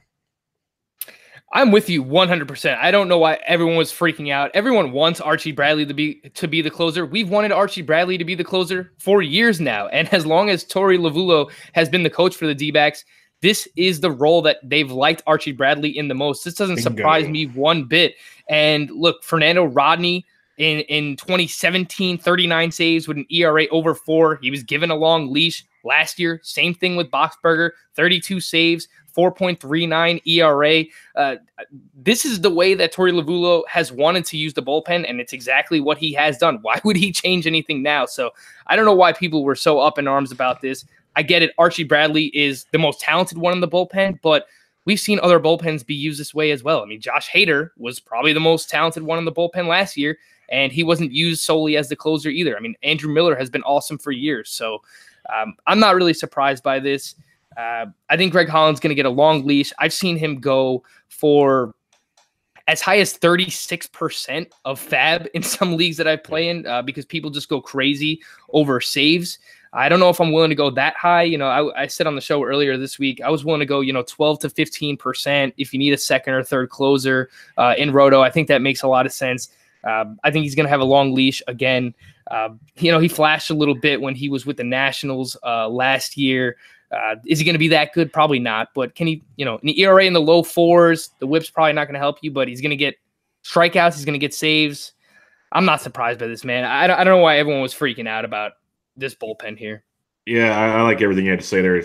I'm with you 100%. I don't know why everyone was freaking out. Everyone wants Archie Bradley to be the closer. We've wanted Archie Bradley to be the closer for years now. And as long as Torey Lovullo has been the coach for the D-backs, this is the role that they've liked Archie Bradley in the most. This doesn't surprise me one bit. And look, Fernando Rodney in 2017, 39 saves with an ERA over 4. He was given a long leash last year. Same thing with Boxberger, 32 saves, 4.39 ERA. This is the way that Torey Lovullo has wanted to use the bullpen, and it's exactly what he has done. Why would he change anything now? So I don't know why people were so up in arms about this. I get it. Archie Bradley is the most talented one in the bullpen, but we've seen other bullpens be used this way as well. I mean, Josh Hader was probably the most talented one in the bullpen last year, and he wasn't used solely as the closer either. I mean, Andrew Miller has been awesome for years. So I'm not really surprised by this. I think Greg Holland's going to get a long leash. I've seen him go for as high as 36% of FAB in some leagues that I play in because people just go crazy over saves. I don't know if I'm willing to go that high. You know, I said on the show earlier this week, I was willing to go, 12 to 15% if you need a second or third closer in Roto. I think that makes a lot of sense. I think he's going to have a long leash again. He flashed a little bit when he was with the Nationals last year. Is he going to be that good? Probably not. But can he, an ERA in the low 4s, the whip's probably not going to help you, but he's going to get strikeouts. He's going to get saves. I'm not surprised by this, man. I don't know why everyone was freaking out about this bullpen here. Yeah, I like everything you had to say there.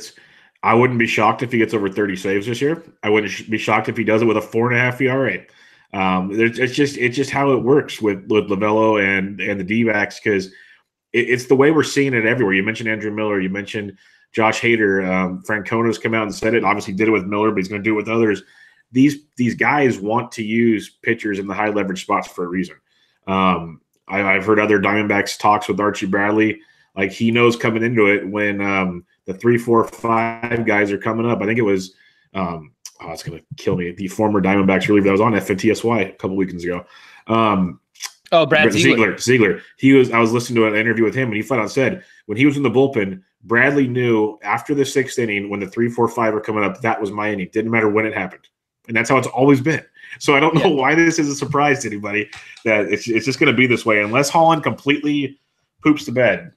I wouldn't be shocked if he gets over 30 saves this year. I wouldn't be shocked if he does it with a 4.5 ERA. It's just how it works with Lovullo and the D-backs because it's the way we're seeing it everywhere. You mentioned Andrew Miller. You mentioned Josh Hader. Francona's come out and said it. Obviously did it with Miller, but he's going to do it with others. These guys want to use pitchers in the high leverage spots for a reason. I've heard other Diamondbacks talks with Archie Bradley. Like he knows coming into it when the 3, 4, 5 guys are coming up. I think it was it's going to kill me. The former Diamondbacks reliever that was on FNTSY a couple weekends ago. Brad Ziegler. Ziegler. I was listening to an interview with him, and he flat out said when he was in the bullpen, Bradley knew after the 6th inning when the 3, 4, 5 are coming up, that was my inning. Didn't matter when it happened. And that's how it's always been. So I don't know why this is a surprise to anybody that it's just going to be this way. Unless Holland completely poops the bed,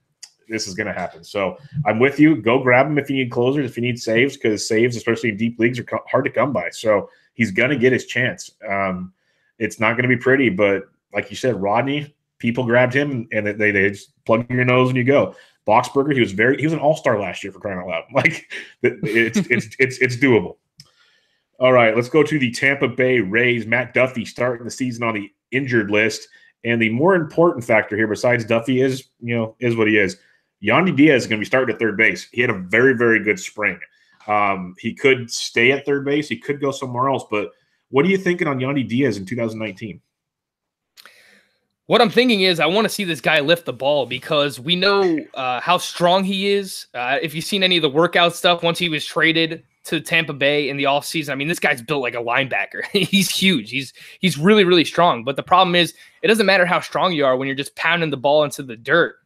this is going to happen. So I'm with you. Go grab him if you need closers, if you need saves, because saves, especially in deep leagues, are hard to come by. So he's going to get his chance. It's not going to be pretty, but like you said, Rodney, people grabbed him and they just plug your nose and you go. Boxberger, he was an all-star last year for crying out loud. Like it's doable. All right, let's go to the Tampa Bay Rays. Matt Duffy starting the season on the injured list. And the more important factor here besides Duffy is what he is. Yandy Diaz is going to be starting at third base. He had a very, very good spring. He could stay at third base. He could go somewhere else. But what are you thinking on Yandy Diaz in 2019? What I'm thinking is I want to see this guy lift the ball because we know how strong he is. If you've seen any of the workout stuff, once he was traded to Tampa Bay in the offseason, I mean, this guy's built like a linebacker. He's huge. He's really, really strong. But the problem is it doesn't matter how strong you are when you're just pounding the ball into the dirt.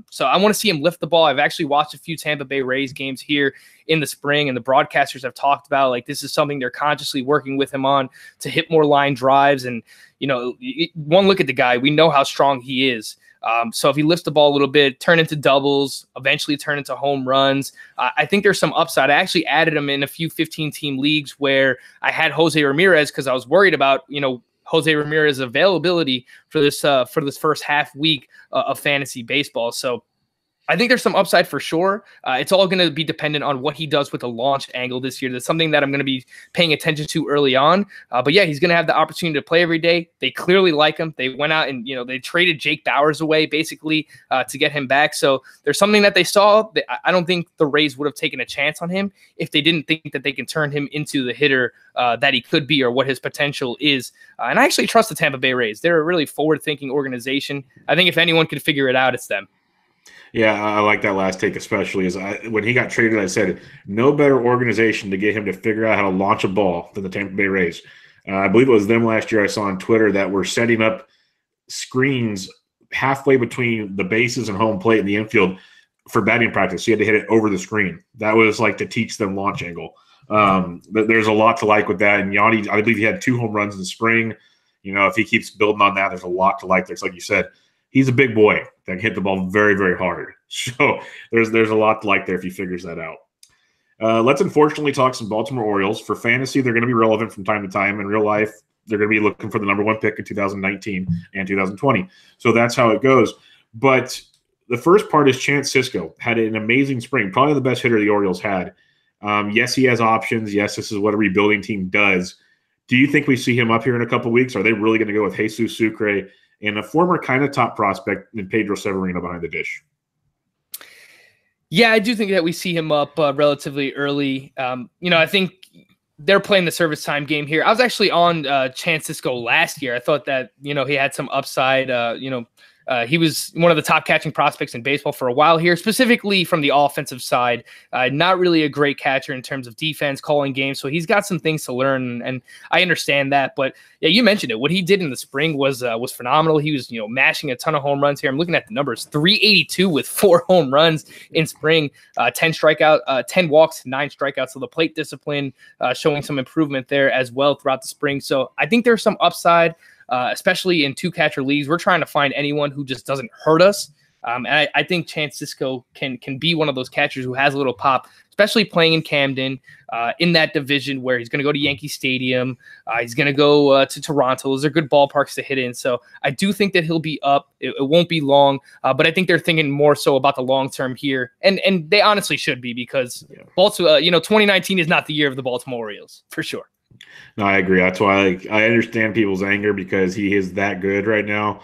So I want to see him lift the ball. I've actually watched a few Tampa Bay Rays games here in the spring, and the broadcasters have talked about like this is something they're consciously working with him on to hit more line drives. And one look at the guy, we know how strong he is. So if he lifts the ball a little bit, turn into doubles, eventually turn into home runs, I think there's some upside. I actually added him in a few 15-team leagues where I had Jose Ramirez because I was worried about, Jose Ramirez's availability for this first half week of fantasy baseball. So I think there's some upside for sure. It's all going to be dependent on what he does with the launch angle this year. That's something that I'm going to be paying attention to early on. But yeah, he's going to have the opportunity to play every day. They clearly like him. They went out and, they traded Jake Bauers away basically to get him back. So there's something that they saw. I don't think the Rays would have taken a chance on him if they didn't think that they can turn him into the hitter that he could be or what his potential is. And I actually trust the Tampa Bay Rays. They're a really forward-thinking organization. I think if anyone could figure it out, it's them. Yeah, I like that last take especially. When he got traded, I said, no better organization to get him to figure out how to launch a ball than the Tampa Bay Rays. I believe it was them last year I saw on Twitter that were setting up screens halfway between the bases and home plate in the infield for batting practice. So you had to hit it over the screen. That was like to teach them launch angle. But there's a lot to like with that. And Yanni, I believe he had 2 home runs in the spring. If he keeps building on that, there's a lot to like. There's, like you said, he's a big boy that can hit the ball very, very hard. So there's a lot to like there if he figures that out. Let's unfortunately talk some Baltimore Orioles. For fantasy, they're going to be relevant from time to time. In real life, they're going to be looking for the number 1 pick in 2019 and 2020. So that's how it goes. But the first part is Chance Cisco had an amazing spring, probably the best hitter the Orioles had. Yes, he has options. Yes, this is what a rebuilding team does. Do you think we see him up here in a couple of weeks? Are they really going to go with Jesus Sucre and a former kind of top prospect in Pedro Severino behind the dish? Yeah, I do think that we see him up relatively early. I think they're playing the service time game here. I was actually on Chance Cisco last year. I thought that, he had some upside. He was one of the top catching prospects in baseball for a while here, specifically from the offensive side. Not really a great catcher in terms of defense, calling games. So he's got some things to learn, and I understand that. But yeah, you mentioned it. What he did in the spring was phenomenal. He was, mashing a ton of home runs here. I'm looking at the numbers: 382 with 4 home runs in spring, 10 walks, 9 strikeouts. So the plate discipline showing some improvement there as well throughout the spring. So I think there's some upside. Especially in 2-catcher leagues, we're trying to find anyone who just doesn't hurt us. And I think Chance Cisco can be one of those catchers who has a little pop, especially playing in Camden, in that division where he's going to go to Yankee Stadium. He's going to go to Toronto. Those are good ballparks to hit in. So I do think that he'll be up. It won't be long, but I think they're thinking more so about the long term here. And they honestly should be, because Baltimore, 2019 is not the year of the Baltimore Orioles, for sure. No, I agree. That's why I understand people's anger, because he is that good right now,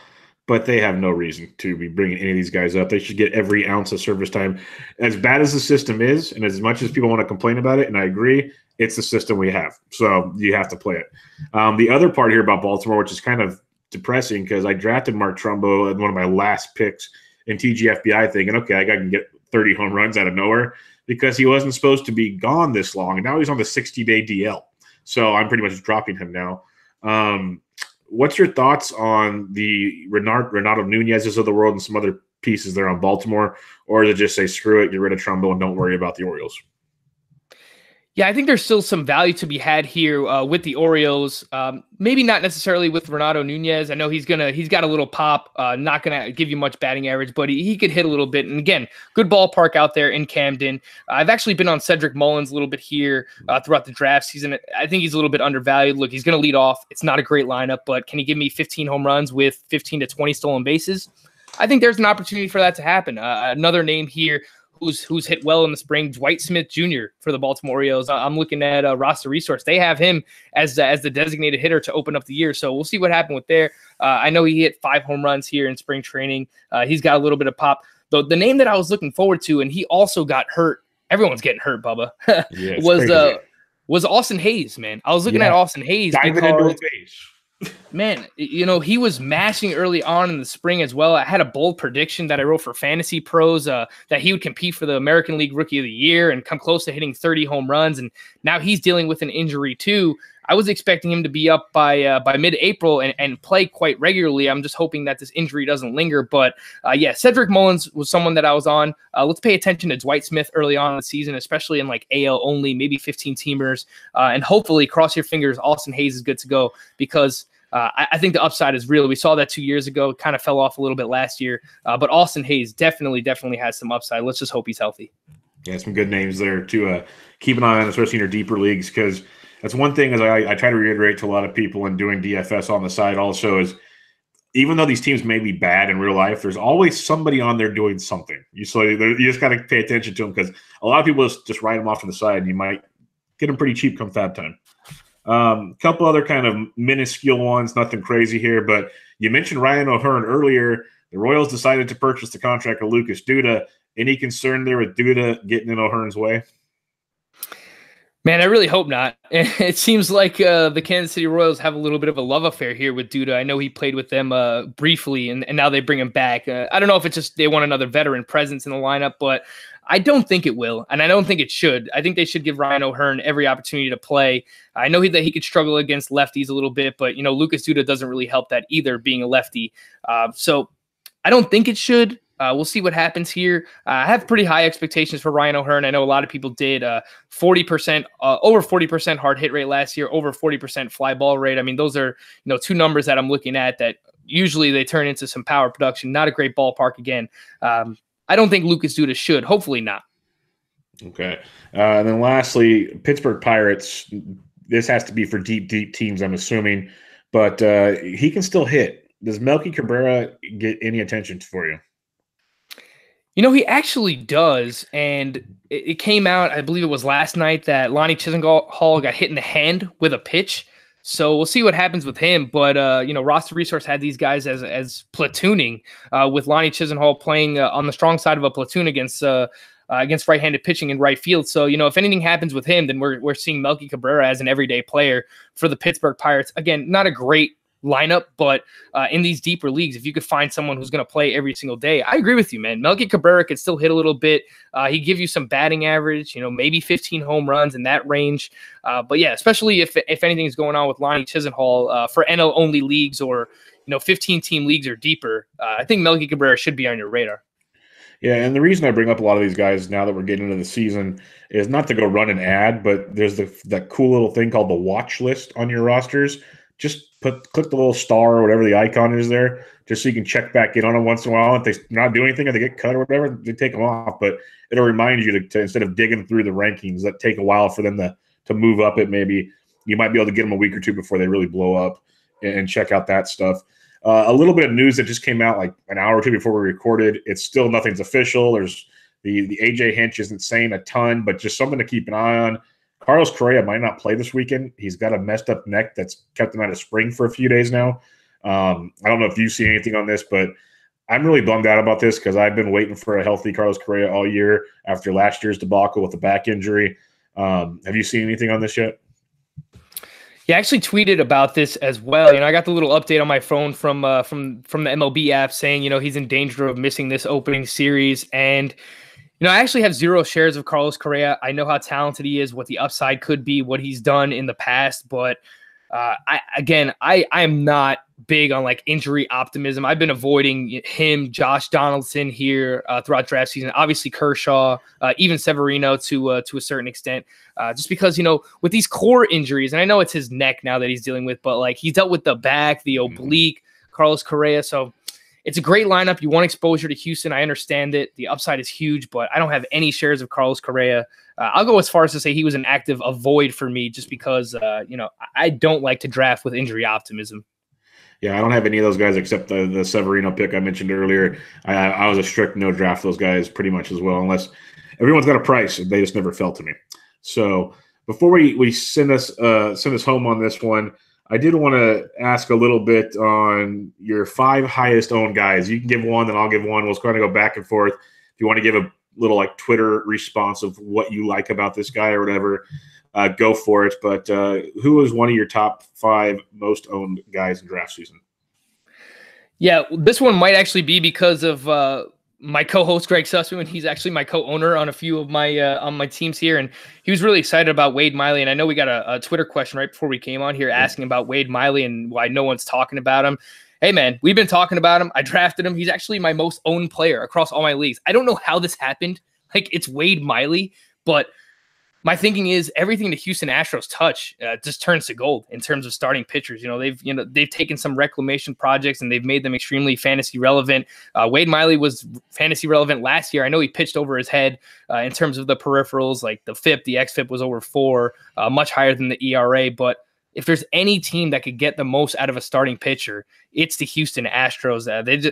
but they have no reason to be bringing any of these guys up. They should get every ounce of service time. As bad as the system is, and as much as people want to complain about it, and I agree, it's the system we have. So you have to play it. The other part here about Baltimore, which is kind of depressing, because I drafted Mark Trumbo in one of my last picks in TGFBI thinking, okay, I can get 30 home runs out of nowhere, because he wasn't supposed to be gone this long, and now he's on the 60-day DL. So I'm pretty much dropping him now. What's your thoughts on the Renato Nunez's of the world and some other pieces there on Baltimore? Or is it just say, screw it, get rid of Trumbo and don't worry about the Orioles? Yeah, I think there's still some value to be had here with the Orioles. Maybe not necessarily with Renato Nunez. I know he's got a little pop, not gonna give you much batting average, but he could hit a little bit. And again, good ballpark out there in Camden. I've actually been on Cedric Mullins a little bit here throughout the draft season. I think he's a little bit undervalued. Look, he's gonna lead off. It's not a great lineup, but can he give me 15 home runs with 15 to 20 stolen bases? I think there's an opportunity for that to happen. Another name here who's hit well in the spring, Dwight Smith Jr. for the Baltimore Orioles. I'm looking at roster resource. They have him as the designated hitter to open up the year. So we'll see what happened with there. I know he hit 5 home runs here in spring training. He's got a little bit of pop. Though the name that I was looking forward to, and he also got hurt. Everyone's getting hurt, Bubba. Yeah, was Austin Hayes, man. I was looking at Austin Hayes. Diving into his face. Man, he was mashing early on in the spring as well. I had a bold prediction that I wrote for Fantasy Pros that he would compete for the American League Rookie of the Year and come close to hitting 30 home runs. And now he's dealing with an injury too. I was expecting him to be up by mid-April and play quite regularly. I'm just hoping that this injury doesn't linger. But Cedric Mullins was someone that I was on. Let's pay attention to Dwight Smith early on in the season, especially in like AL only, maybe 15 teamers. And hopefully, cross your fingers, Austin Hayes is good to go, because I think the upside is real. We saw that 2 years ago. It kind of fell off a little bit last year. But Austin Hayes definitely has some upside. Let's just hope he's healthy. Yeah, some good names there to keep an eye on, especially in your deeper leagues, because that's one thing as I try to reiterate to a lot of people in doing DFS on the side also is even though these teams may be bad in real life, there's always somebody on there doing something. You just got to pay attention to them because a lot of people just write them off to the side and you might get them pretty cheap come fab time. Couple other kind of minuscule ones, nothing crazy here, but you mentioned Ryan O'Hearn earlier. The Royals decided to purchase the contract of Lucas Duda. Any concern there with Duda getting in O'Hearn's way? Man, I really hope not. It seems like the Kansas City Royals have a little bit of a love affair here with Duda. I know he played with them briefly, and now they bring him back. I don't know if it's just they want another veteran presence in the lineup, but I don't think it will, and I don't think it should. I think they should give Ryan O'Hearn every opportunity to play. I know that he could struggle against lefties a little bit, but, Lucas Duda doesn't really help that either, being a lefty. So I don't think it should. We'll see what happens here. I have pretty high expectations for Ryan O'Hearn. I know a lot of people did 40%, over 40% hard hit rate last year, over 40% fly ball rate. I mean, those are, two numbers that I'm looking at that usually they turn into some power production. Not a great ballpark again. I don't think Lucas Duda should. Hopefully not. Okay. And then lastly, Pittsburgh Pirates. This has to be for deep teams, I'm assuming. But he can still hit. Does Melky Cabrera get any attention for you? He actually does, and it came out, I believe it was last night, that Lonnie Chisenhall got hit in the hand with a pitch. So we'll see what happens with him. But, Roster Resource had these guys as platooning with Lonnie Chisenhall playing on the strong side of a platoon against right-handed pitching in right field. So, if anything happens with him, then we're seeing Melky Cabrera as an everyday player for the Pittsburgh Pirates. Again, not a great lineup, but in these deeper leagues, if you could find someone who's going to play every single day, I agree with you, man. Melky Cabrera could still hit a little bit. He'd give you some batting average, maybe 15 home runs in that range. But yeah, especially if anything is going on with Lonnie Chisenhall for NL only leagues or 15 team leagues or deeper, I think Melky Cabrera should be on your radar. Yeah, and the reason I bring up a lot of these guys now that we're getting into the season is not to go run an ad, but there's that cool little thing called the watch list on your rosters. Just click the little star or whatever the icon is there, just so you can check back in on them once in a while. If they not do anything or they get cut or whatever, they take them off. But it'll remind you to instead of digging through the rankings that take a while for them to move up it, maybe you might be able to get them a week or two before they really blow up and check out that stuff. A little bit of news that just came out like an hour or two before we recorded. It's still nothing's official. There's the AJ Hinch isn't saying a ton, but just something to keep an eye on. Carlos Correa might not play this weekend. He's got a messed up neck that's kept him out of spring for a few days now. I don't know if you see anything on this, but I'm really bummed out about this because I've been waiting for a healthy Carlos Correa all year after last year's debacle with the back injury. Have you seen anything on this yet? Yeah, I actually tweeted about this as well. I got the little update on my phone from the MLB app saying, he's in danger of missing this opening series. And I actually have 0 shares of Carlos Correa. I know how talented he is, what the upside could be, what he's done in the past. But I am not big on injury optimism. I've been avoiding him, Josh Donaldson here throughout draft season. Obviously Kershaw, even Severino to a certain extent, just because with these core injuries, and I know it's his neck now that he's dealing with, but he's dealt with the back, the oblique, Carlos Correa. So it's a great lineup. You want exposure to Houston. I understand it. The upside is huge, but I don't have any shares of Carlos Correa. I'll go as far as to say he was an active avoid for me just because, I don't like to draft with injury optimism. Yeah, I don't have any of those guys except the Severino pick I mentioned earlier. I was a strict no draft those guys pretty much as well, unless everyone's got a price. They just never fell to me. So before we send us home on this one, I did want to ask a little bit on your 5 highest owned guys. You can give one, then I'll give one. We'll kind of go back and forth. If you want to give a little Twitter response of what you like about this guy or whatever, go for it. But who is one of your top 5 most owned guys in draft season? Yeah, this one might actually be because of my co-host Greg Sussman. He's actually my co-owner on a few of my on my teams here, and he was really excited about Wade Miley. And I know we got a Twitter question right before we came on here asking about Wade Miley and why no one's talking about him. Hey man, we've been talking about him. I drafted him. He's actually my most owned player across all my leagues. I don't know how this happened. It's Wade Miley, but my thinking is everything the Houston Astros touch just turns to gold in terms of starting pitchers. They've taken some reclamation projects and they've made them extremely fantasy relevant. Wade Miley was fantasy relevant last year. I know he pitched over his head in terms of the peripherals, like the FIP, the XFIP was over 4, much higher than the ERA. But if there's any team that could get the most out of a starting pitcher, it's the Houston Astros.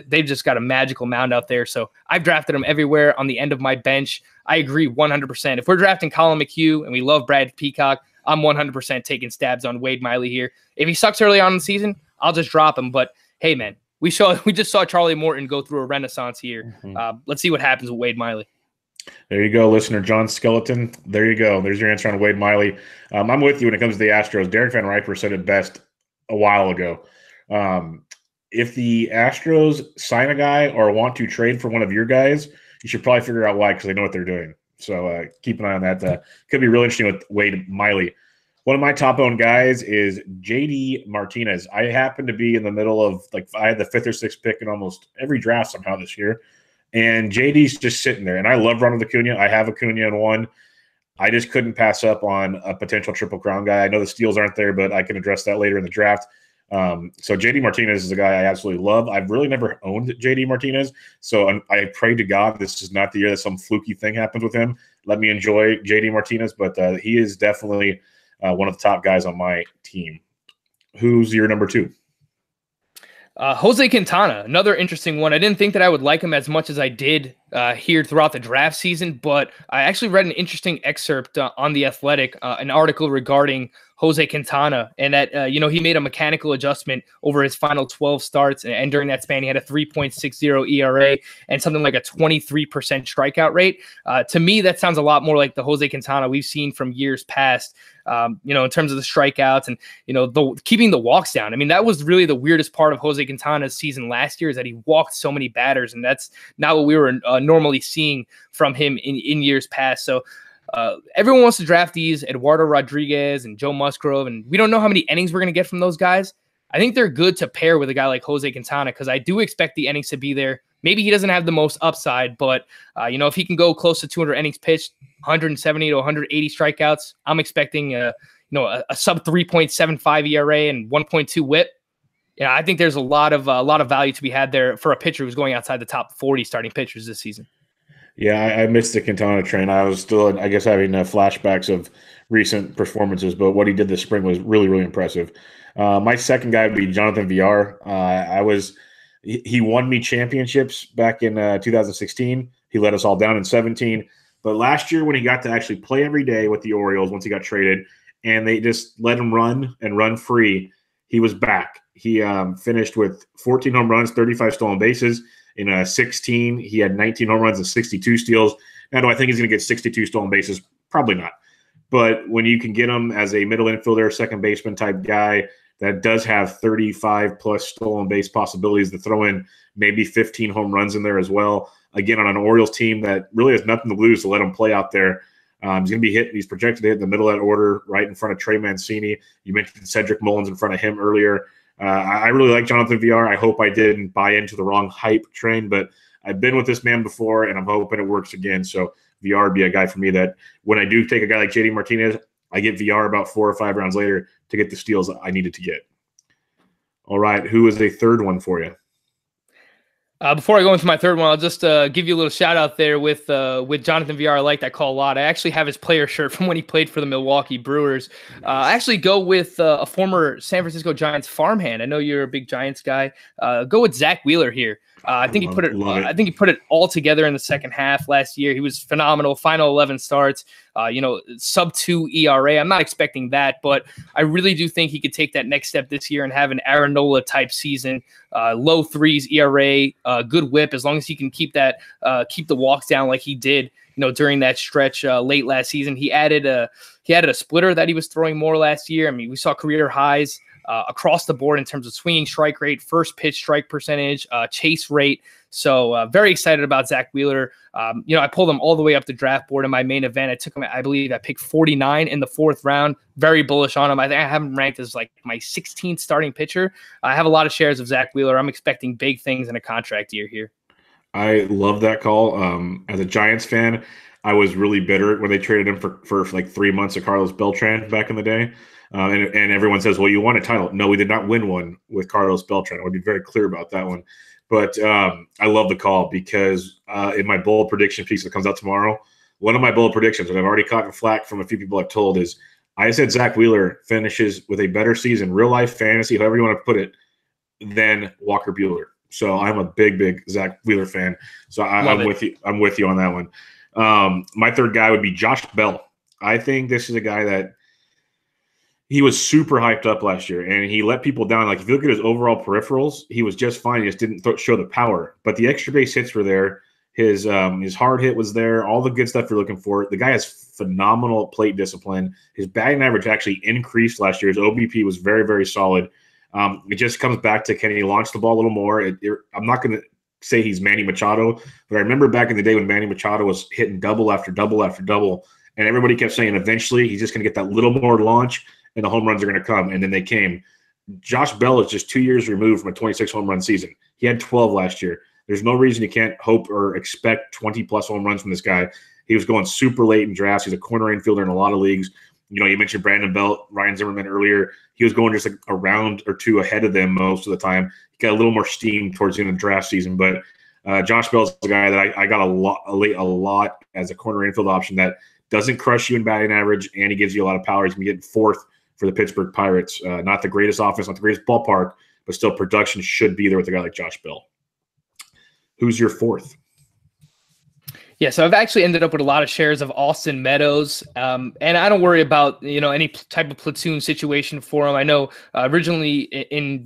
They've just got a magical mound out there. So I've drafted them everywhere on the end of my bench. I agree 100%. If we're drafting Colin McHugh and we love Brad Peacock, I'm 100% taking stabs on Wade Miley here. If he sucks early on in the season, I'll just drop him. But hey, man, we just saw Charlie Morton go through a renaissance here. Let's see what happens with Wade Miley. There you go, listener. John Skeleton. There you go. There's your answer on Wade Miley. I'm with you when it comes to the Astros. Derek Van Riper said it best a while ago. If the Astros sign a guy or want to trade for one of your guys, you should probably figure out why, because they know what they're doing. So keep an eye on that. Could be really interesting with Wade Miley. One of my top-owned guys is JD Martinez. I happen to be in the middle of, I had the 5th or 6th pick in almost every draft somehow this year. And JD's just sitting there. And I love Ronald Acuna. I have Acuna in one. I just couldn't pass up on a potential Triple Crown guy. I know the steals aren't there, but I can address that later in the draft. So JD Martinez is a guy I absolutely love. I've really never owned JD Martinez. So I pray to God this is not the year that some fluky thing happens with him. Let me enjoy JD Martinez. But he is definitely one of the top guys on my team. Who's your number 2? Jose Quintana, another interesting one. I didn't think that I would like him as much as I did here throughout the draft season, but I actually read an interesting excerpt on The Athletic, an article regarding Jose Quintana, and that he made a mechanical adjustment over his final 12 starts, and during that span he had a 3.60 ERA and something like a 23% strikeout rate. To me, that sounds a lot more like the Jose Quintana we've seen from years past. In terms of the strikeouts and keeping the walks down. I mean, that was really the weirdest part of Jose Quintana's season last year, is that he walked so many batters, and that's not what we were normally seeing from him in years past. So everyone wants to draft these Eduardo Rodriguez and Joe Musgrove, and we don't know how many innings we're going to get from those guys. I think they're good to pair with a guy like Jose Quintana, because I do expect the innings to be there. Maybe he doesn't have the most upside, but if he can go close to 200 innings pitched, 170 to 180 strikeouts, I'm expecting a sub 3.75 ERA and 1.2 WHIP. I think there's a lot of value to be had there for a pitcher who's going outside the top 40 starting pitchers this season. Yeah, I missed the Quintana train. I was still, I guess, having flashbacks of recent performances, but what he did this spring was really, really impressive. My second guy would be Jonathan Villar. He won me championships back in 2016. He let us all down in 17. But last year, when he got to actually play every day with the Orioles, once he got traded, and they just let him run and run free, he was back. He finished with 14 home runs, 35 stolen bases. In 16, he had 19 home runs and 62 steals. Now, do I think he's going to get 62 stolen bases? Probably not. But when you can get him as a middle infielder, second baseman type guy that does have 35-plus stolen base possibilities to throw in maybe 15 home runs in there as well, again, on an Orioles team that really has nothing to lose, to let him play out there. He's going to be he's projected to hit in the middle of that order, right in front of Trey Mancini. You mentioned Cedric Mullins in front of him earlier. I really like Jonathan Villar. I hope I didn't buy into the wrong hype train, but I've been with this man before, and I'm hoping it works again. So Villar would be a guy for me that when I do take a guy like JD Martinez, I get Villar about 4 or 5 rounds later to get the steals I needed to get. All right, who is a third one for you? Before I go into my third one, I'll just give you a little shout out there with Jonathan Villar. I like that call a lot. I actually have his player shirt from when he played for the Milwaukee Brewers. I actually go with a former San Francisco Giants farmhand. I know you're a big Giants guy. Go with Zack Wheeler here. I think he put it. I think he put it all together in the second half last year. He was phenomenal. Final 11 starts. Sub 2 ERA. I'm not expecting that, but I really do think he could take that next step this year and have an Aaron Nola type season. Low 3s ERA, good WHIP, as long as he can keep the walks down like he did, during that stretch late last season. He added a splitter that he was throwing more last year. I mean, we saw career highs across the board in terms of swinging strike rate, first pitch strike percentage, chase rate. So very excited about Zack Wheeler. I pulled him all the way up the draft board in my main event. I took him, I believe I picked 49 in the 4th round. Very bullish on him. I think I have him ranked as like my 16th starting pitcher. I have a lot of shares of Zack Wheeler. I'm expecting big things in a contract year here. I love that call. As a Giants fan, I was really bitter when they traded him for like 3 months of Carlos Beltran back in the day. And everyone says, well, you won a title. No, we did not win one with Carlos Beltran. I want to be very clear about that one. But I love the call because in my bold prediction piece that comes out tomorrow, one of my bold predictions, and I've already gotten flack from a few people I've told, is I said Zack Wheeler finishes with a better season, real life fantasy, however you want to put it, than Walker Buehler. So I'm a big Zack Wheeler fan. So I'm with you. I'm with you on that one. My third guy would be Josh Bell. I think this is a guy that he was super hyped up last year, and he let people down. Like if you look at his overall peripherals, he was just fine. He just didn't show the power. But the extra base hits were there. His hard hit was there. All the good stuff you're looking for. The guy has phenomenal plate discipline. His batting average actually increased last year. His OBP was very, very solid. It just comes back to, can he launch the ball a little more? I'm not going to say he's Manny Machado, but I remember back in the day when Manny Machado was hitting double after double after double, and everybody kept saying eventually he's just going to get that little more launch and the home runs are going to come, and then they came. Josh Bell is just 2 years removed from a 26 home run season. He had 12 last year. There's no reason you can't hope or expect 20-plus home runs from this guy. He was going super late in drafts. He's a corner infielder in a lot of leagues. You know, you mentioned Brandon Belt, Ryan Zimmerman earlier. He was going just like a round or two ahead of them most of the time. He got a little more steam towards the end of the draft season. But Josh Bell's the guy that I got a lot as a corner infield option that doesn't crush you in batting average, and he gives you a lot of power. He's going to get fourth for the Pittsburgh Pirates. Not the greatest offense, not the greatest ballpark, but still production should be there with a guy like Josh Bell. Who's your fourth? Yeah, so I've actually ended up with a lot of shares of Austin Meadows, and I don't worry about any type of platoon situation for him. I know originally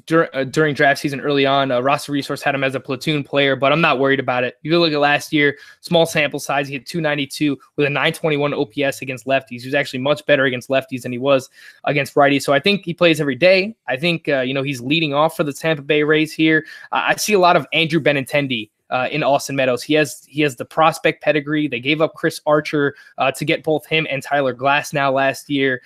during draft season early on, Roster Resource had him as a platoon player, but I'm not worried about it. You look at last year, small sample size, he hit 292 with a 921 OPS against lefties. He was actually much better against lefties than he was against righties. So I think he plays every day. I think he's leading off for the Tampa Bay Rays here. I see a lot of Andrew Benintendi in Austin Meadows. He has the prospect pedigree. They gave up Chris Archer to get both him and Tyler Glasnow last year.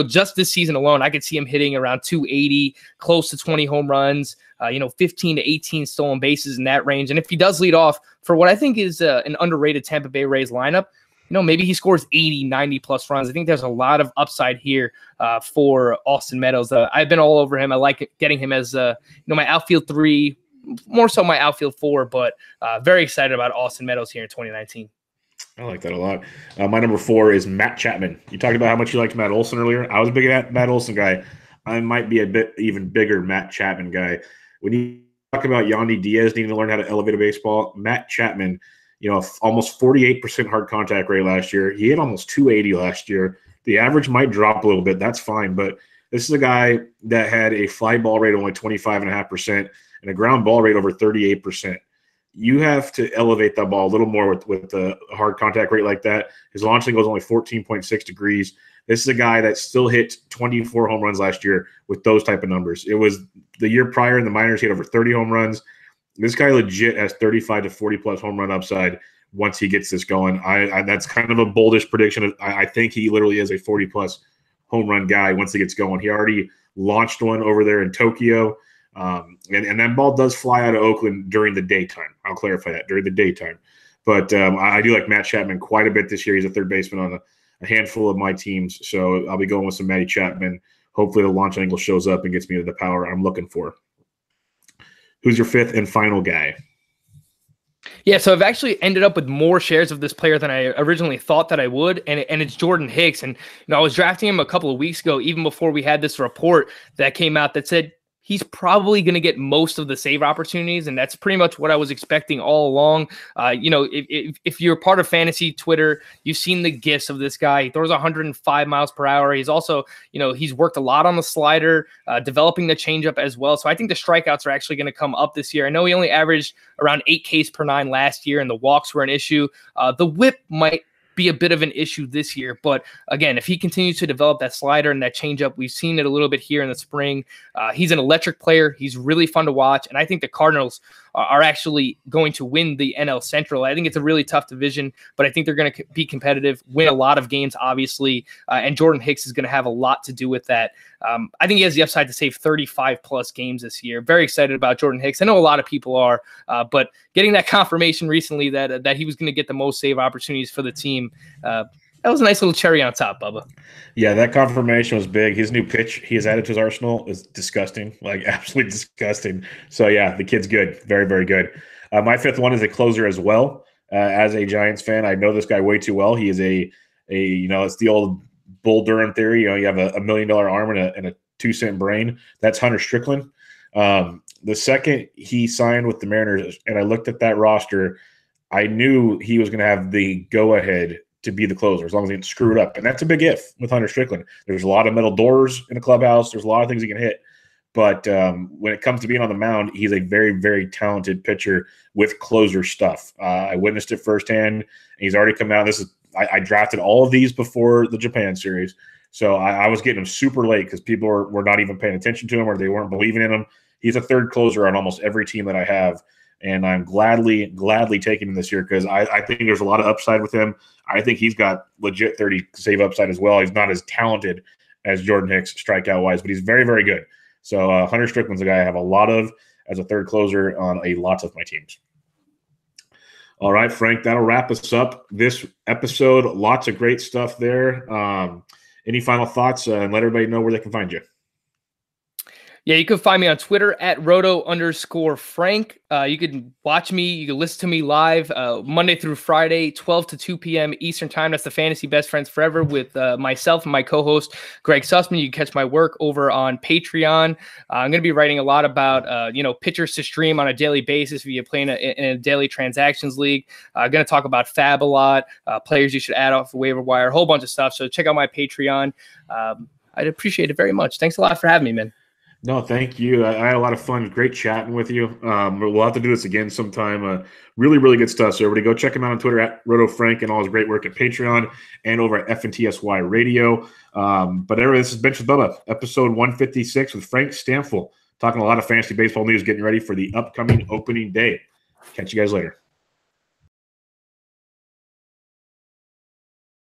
Just this season alone, I could see him hitting around 280, close to 20 home runs, 15 to 18 stolen bases in that range. And if he does lead off for what I think is an underrated Tampa Bay Rays lineup, maybe he scores 80, 90 plus runs. I think there's a lot of upside here for Austin Meadows. I've been all over him. I like getting him as my outfield 3, more so my outfield 4, but very excited about Austin Meadows here in 2019. I like that a lot. My number 4 is Matt Chapman. You talked about how much you liked Matt Olson earlier. I was a big Matt Olson guy. I might be a bit even bigger Matt Chapman guy. When you talk about Yandy Diaz needing to learn how to elevate a baseball, Matt Chapman, almost 48% hard contact rate last year. He hit almost 280 last year. The average might drop a little bit. That's fine. But this is a guy that had a fly ball rate of only 25.5% and a ground ball rate over 38%. You have to elevate that ball a little more with a hard contact rate like that. His launch angle is only 14.6 degrees. This is a guy that still hit 24 home runs last year with those type of numbers. It was the year prior in the minors, he had over 30 home runs. This guy legit has 35 to 40-plus home run upside once he gets this going. That's kind of a boldish prediction. I think he literally is a 40-plus home run guy once he gets going. He already launched one over there in Tokyo. And that ball does fly out of Oakland during the daytime. I'll clarify that, during the daytime. But I do like Matt Chapman quite a bit this year. He's a third baseman on a handful of my teams. So I'll be going with some Matty Chapman. Hopefully the launch angle shows up and gets me to the power I'm looking for. Who's your fifth and final guy? Yeah, so I've actually ended up with more shares of this player than I originally thought that I would, and it's Jordan Hicks. And I was drafting him a couple of weeks ago, even before we had this report that came out that said he's probably going to get most of the save opportunities, and that's pretty much what I was expecting all along. If you're part of fantasy Twitter, you've seen the gifs of this guy. He throws 105 miles per hour. He's also, he's worked a lot on the slider, developing the changeup as well. So I think the strikeouts are actually going to come up this year. I know he only averaged around 8 Ks per 9 last year, and the walks were an issue. The whip might be a bit of an issue this year. But again, if he continues to develop that slider and that changeup, we've seen it a little bit here in the spring. He's an electric player. He's really fun to watch. And I think the Cardinals are actually going to win the NL Central. I think it's a really tough division, but I think they're going to be competitive, win a lot of games, obviously, and Jordan Hicks is going to have a lot to do with that. I think he has the upside to save 35-plus games this year. Very excited about Jordan Hicks. I know a lot of people are, but getting that confirmation recently that he was going to get the most save opportunities for the team, that was a nice little cherry on top, Bubba. Yeah, that confirmation was big. His new pitch he has added to his arsenal is disgusting, like absolutely disgusting. So, yeah, the kid's good. Very, very good. My fifth one is a closer as well. As a Giants fan, I know this guy way too well. He is it's the old Bull Durham theory. You have a $1 million arm and a 2-cent brain. That's Hunter Strickland. The second he signed with the Mariners, and I looked at that roster, I knew he was going to have the go-ahead to be the closer as long as he didn't screw it up. And that's a big if with Hunter Strickland. There's a lot of metal doors in the clubhouse. There's a lot of things he can hit. But when it comes to being on the mound, he's a very, very talented pitcher with closer stuff. I witnessed it firsthand. And he's already come out. I drafted all of these before the Japan series. So I was getting him super late because people were not even paying attention to him or they weren't believing in him. He's a third closer on almost every team that I have. And I'm gladly taking him this year because I think there's a lot of upside with him. I think he's got legit 30 save upside as well. He's not as talented as Jordan Hicks strikeout-wise, but he's very, very good. So Hunter Strickland's a guy I have a lot of as a third closer on a lot of my teams. All right, Frank, that'll wrap us up this episode. Lots of great stuff there. Any final thoughts and let everybody know where they can find you? Yeah, you can find me on Twitter at roto_Frank. You can watch me. You can listen to me live Monday through Friday, 12 to 2 p.m. Eastern time. That's the Fantasy Best Friends Forever with myself and my co-host, Greg Sussman. You can catch my work over on Patreon. I'm going to be writing a lot about, pitchers to stream on a daily basis if you're playing in a daily transactions league. I'm going to talk about Fab a lot, players you should add off the waiver wire, a whole bunch of stuff. So check out my Patreon. I'd appreciate it very much. Thanks a lot for having me, man. No, thank you. I had a lot of fun. Great chatting with you. We'll have to do this again sometime. Really, really good stuff. So everybody go check him out on Twitter at RotoFrank and all his great work at Patreon and over at FNTSY Radio. But anyway, this is Bench with Bubba, episode 156 with Frank Stampfl, talking a lot of fantasy baseball news, getting ready for the upcoming opening day. Catch you guys later.